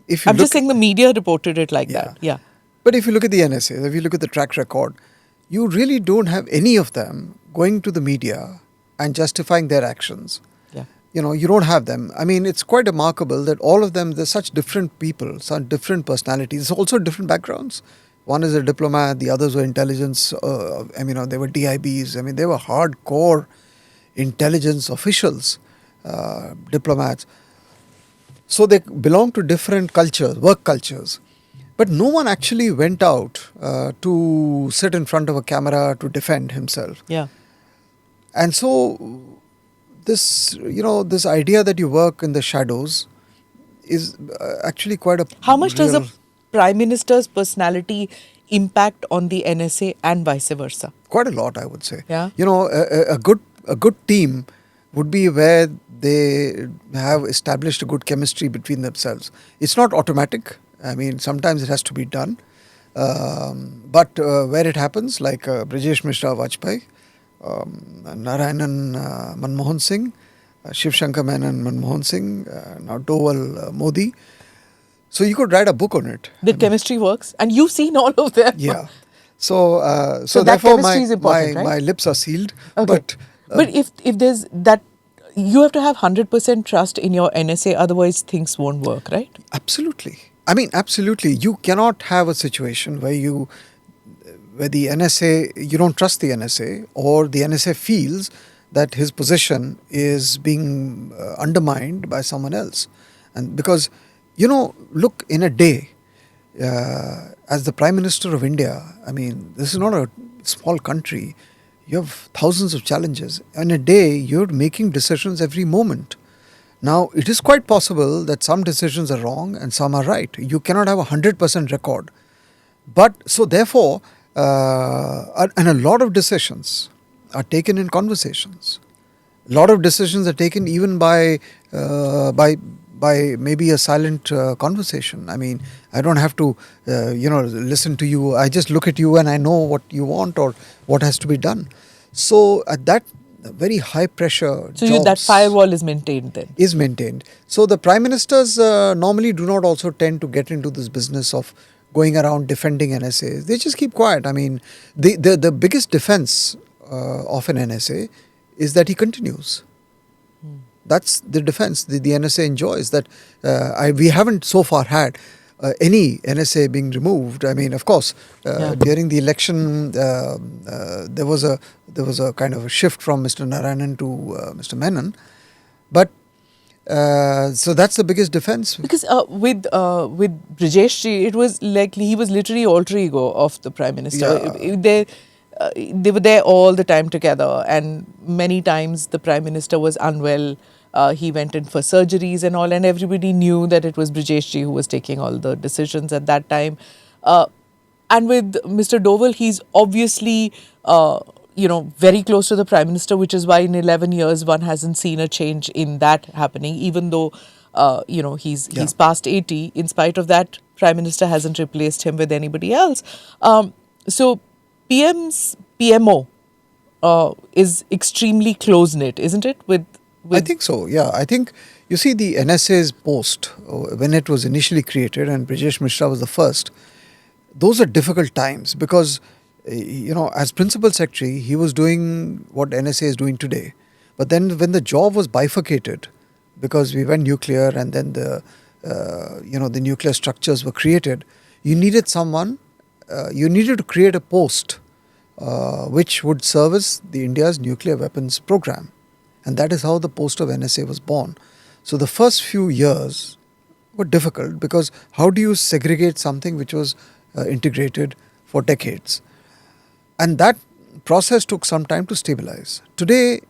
if you I'm look, just saying the media reported it like that. Yeah. But if you look at the NSA, if you look at the track record, you really don't have any of them going to the media and justifying their actions. Yeah. You don't have them. I mean, it's quite remarkable that all of them, they're such different people, such different personalities, also different backgrounds. One is a diplomat, the others were intelligence, they were DIBs. I mean, they were hardcore intelligence officials, diplomats. So they belong to different cultures, work cultures. But no one actually went out to sit in front of a camera to defend himself. Yeah. And so this idea that you work in the shadows is actually quite a How much does a real- prime minister's personality impact on the NSA and vice versa? quite a lot, I would say. Yeah. A good team would be where they have established a good chemistry between themselves. It's not automatic. I mean, sometimes it has to be done. But where it happens, like Brijesh Mishra Vajpayee, Narayanan Manmohan Singh, Shiv Shankar Menon Manmohan Singh, now Doval Modi. So you could write a book on it. The chemistry works, and you've seen all of them. Yeah. So So that therefore chemistry is important, right? my lips are sealed. Okay. But if there's that, you have to have 100% trust in your NSA, otherwise things won't work, right? Absolutely. I mean, absolutely. You cannot have a situation where the NSA, you don't trust the NSA, or the NSA feels that his position is being undermined by someone else. And because, look, in a day, as the Prime Minister of India, I mean, this is not a small country. You have thousands of challenges. In a day, you're making decisions every moment. Now, it is quite possible that some decisions are wrong and some are right. You cannot have a 100% record. But, so therefore, and a lot of decisions are taken in conversations. A lot of decisions are taken even by maybe a silent conversation. I mean, I don't have to, listen to you. I just look at you and I know what you want or what has to be done. So at that very high pressure So that firewall is maintained then? Is maintained. So the prime ministers normally do not also tend to get into this business of going around defending NSAs. They just keep quiet. I mean, the biggest defense of an NSA is that he continues. That's the defense the NSA enjoys. That we haven't so far had any NSA being removed. I mean, of course, during the election, there was a kind of a shift from Mr. Narayanan to Mr. Menon, but so that's the biggest defense. Because with Brijesh ji, it was like he was literally alter ego of the Prime Minister. Yeah. They were there all the time together, and many times the Prime Minister was unwell. He went in for surgeries and all, and everybody knew that it was Brijesh ji who was taking all the decisions at that time. And with Mr. Doval, he's obviously very close to the Prime Minister, which is why in 11 years one hasn't seen a change in that happening, even though he's past 80. In spite of that, Prime Minister hasn't replaced him with anybody else. So PM's PMO is extremely close-knit, isn't it? With I think so, yeah. I think, you see, the NSA's post, when it was initially created and Brijesh Mishra was the first, those are difficult times because, as Principal Secretary, he was doing what NSA is doing today. But then when the job was bifurcated, because we went nuclear and then the nuclear structures were created, you needed to create a post which would service the India's nuclear weapons program. And that is how the post of NSA was born. So the first few years were difficult because how do you segregate something which was integrated for decades? And that process took some time to stabilize. Today,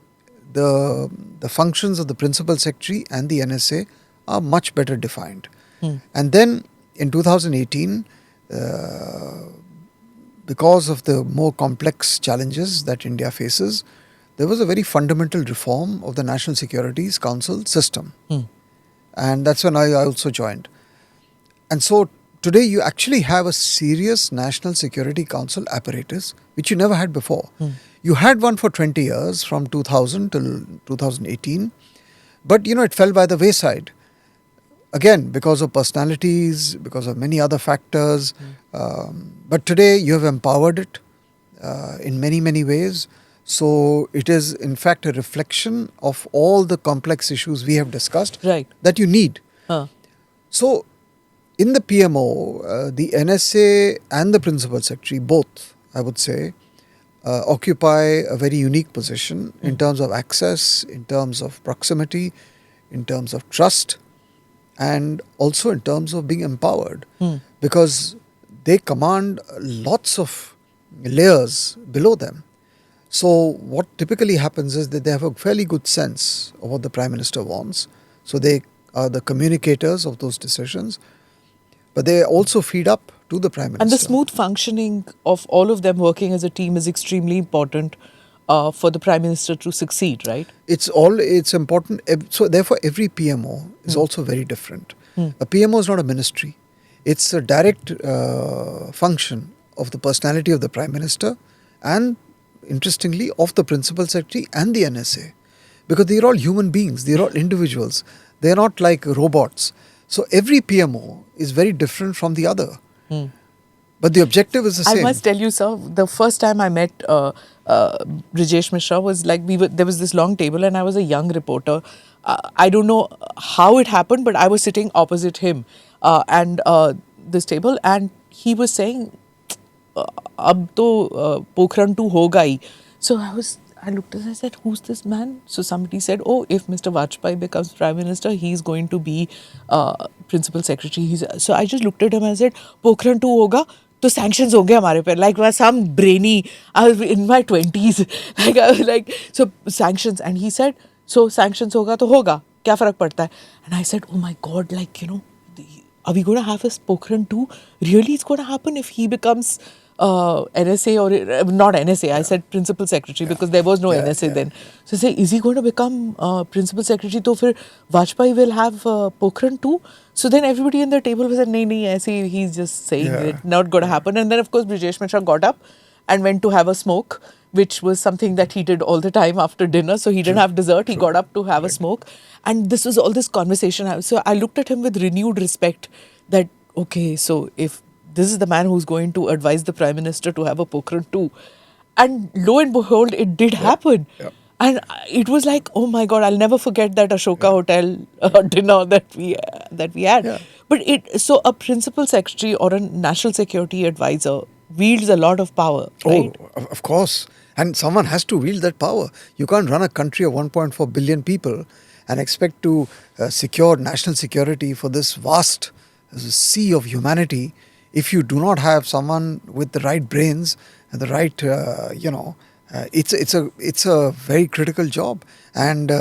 the functions of the Principal Secretary and the NSA are much better defined. And then in 2018, because of the more complex challenges that India faces, there was a very fundamental reform of the National Securities Council system. And that's when I also joined. And so today you actually have a serious National Security Council apparatus, which you never had before. You had one for 20 years, from 2000 till 2018. But, it fell by the wayside. Again, because of personalities, because of many other factors. But today you have empowered it in many, many ways. So it is, in fact, a reflection of all the complex issues we have discussed that you need. So, in the PMO, the NSA and the Principal Secretary, both, I would say, occupy a very unique position in terms of access, in terms of proximity, in terms of trust, and also in terms of being empowered. Because they command lots of layers below them. So what typically happens is that they have a fairly good sense of what the Prime Minister wants. So they are the communicators of those decisions. But they also feed up to the Prime Minister. And the smooth functioning of all of them working as a team is extremely important for the Prime Minister to succeed, right? It's important. So therefore, every PMO is also very different. A PMO is not a ministry. It's a direct function of the personality of the Prime Minister and, interestingly, of the Principal Secretary and the NSA. Because they are all human beings. They are all individuals. They are not like robots. So every PMO is very different from the other. But the objective is the same. I must tell you, sir, the first time I met Brijesh Mishra was like, there was this long table and I was a young reporter. I don't know how it happened, but I was sitting opposite him and this table, and he was saying, ab to Pokhran 2 hoga hi. So I looked at it and I said, who's this man? So somebody said, oh, if Mr. Vajpayee becomes Prime Minister, he's going to be Principal Secretary. So I just looked at him and I said, Pokhran 2 hoga, to sanctions honge hamare pe. Like, was some brainy, I was in my 20s. Like, I was like, so sanctions. And he said, so sanctions hoga to hoga. Kya farak padta hai? And I said, oh my God, like, are we going to have a Pokhran 2? Really, it's going to happen if he becomes NSA or not NSA. I said Principal Secretary because there was no NSA then. So I say, is he going to become Principal Secretary? So फिर Vajpayee will have Pokhran too. So then everybody in the table was like, nahi, he's just saying it, not going to happen. And then of course Brijesh Mishra got up and went to have a smoke, which was something that he did all the time after dinner. So he didn't have dessert. He got up to have a smoke. And this was all this conversation. So I looked at him with renewed respect that, okay, so if this is the man who's going to advise the Prime Minister to have a Pokhran too. And lo and behold, it did happen. And it was like, oh my God, I'll never forget that Ashoka Hotel dinner that we had. But so a Principal Secretary or a National Security Advisor wields a lot of power, right? Oh, of course. And someone has to wield that power. You can't run a country of 1.4 billion people and expect to secure national security for this vast sea of humanity if you do not have someone with the right brains and the right, it's a very critical job, and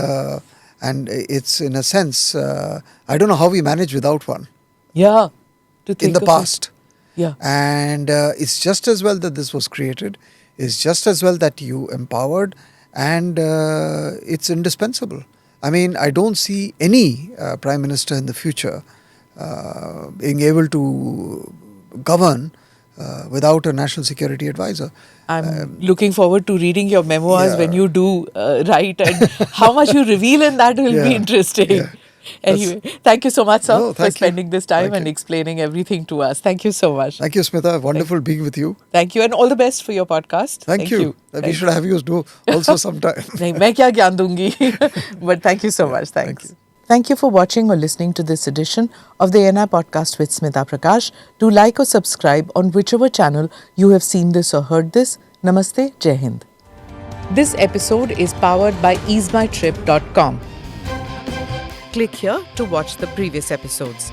it's in a sense, I don't know how we manage without one. Yeah, in the past. Yeah, and it's just as well that this was created. It's just as well that you empowered, and it's indispensable. I mean, I don't see any Prime Minister in the future being able to govern without a national security advisor. I'm looking forward to reading your memoirs when you do write, and how much you reveal in that will be interesting. Anyway, thank you so much, sir, for spending this time and explaining everything to us. Thank you so much. Thank you, Smita. Wonderful being with you. Thank you, and all the best for your podcast. Thank you. We should have you do also sometime. मैं क्या ज्ञान दूंगी? But thank you so much. Thanks. Thank you for watching or listening to this edition of the NI podcast with Smita Prakash. Do like or subscribe on whichever channel you have seen this or heard this. Namaste, Jai Hind. This episode is powered by easemytrip.com. Click here to watch the previous episodes.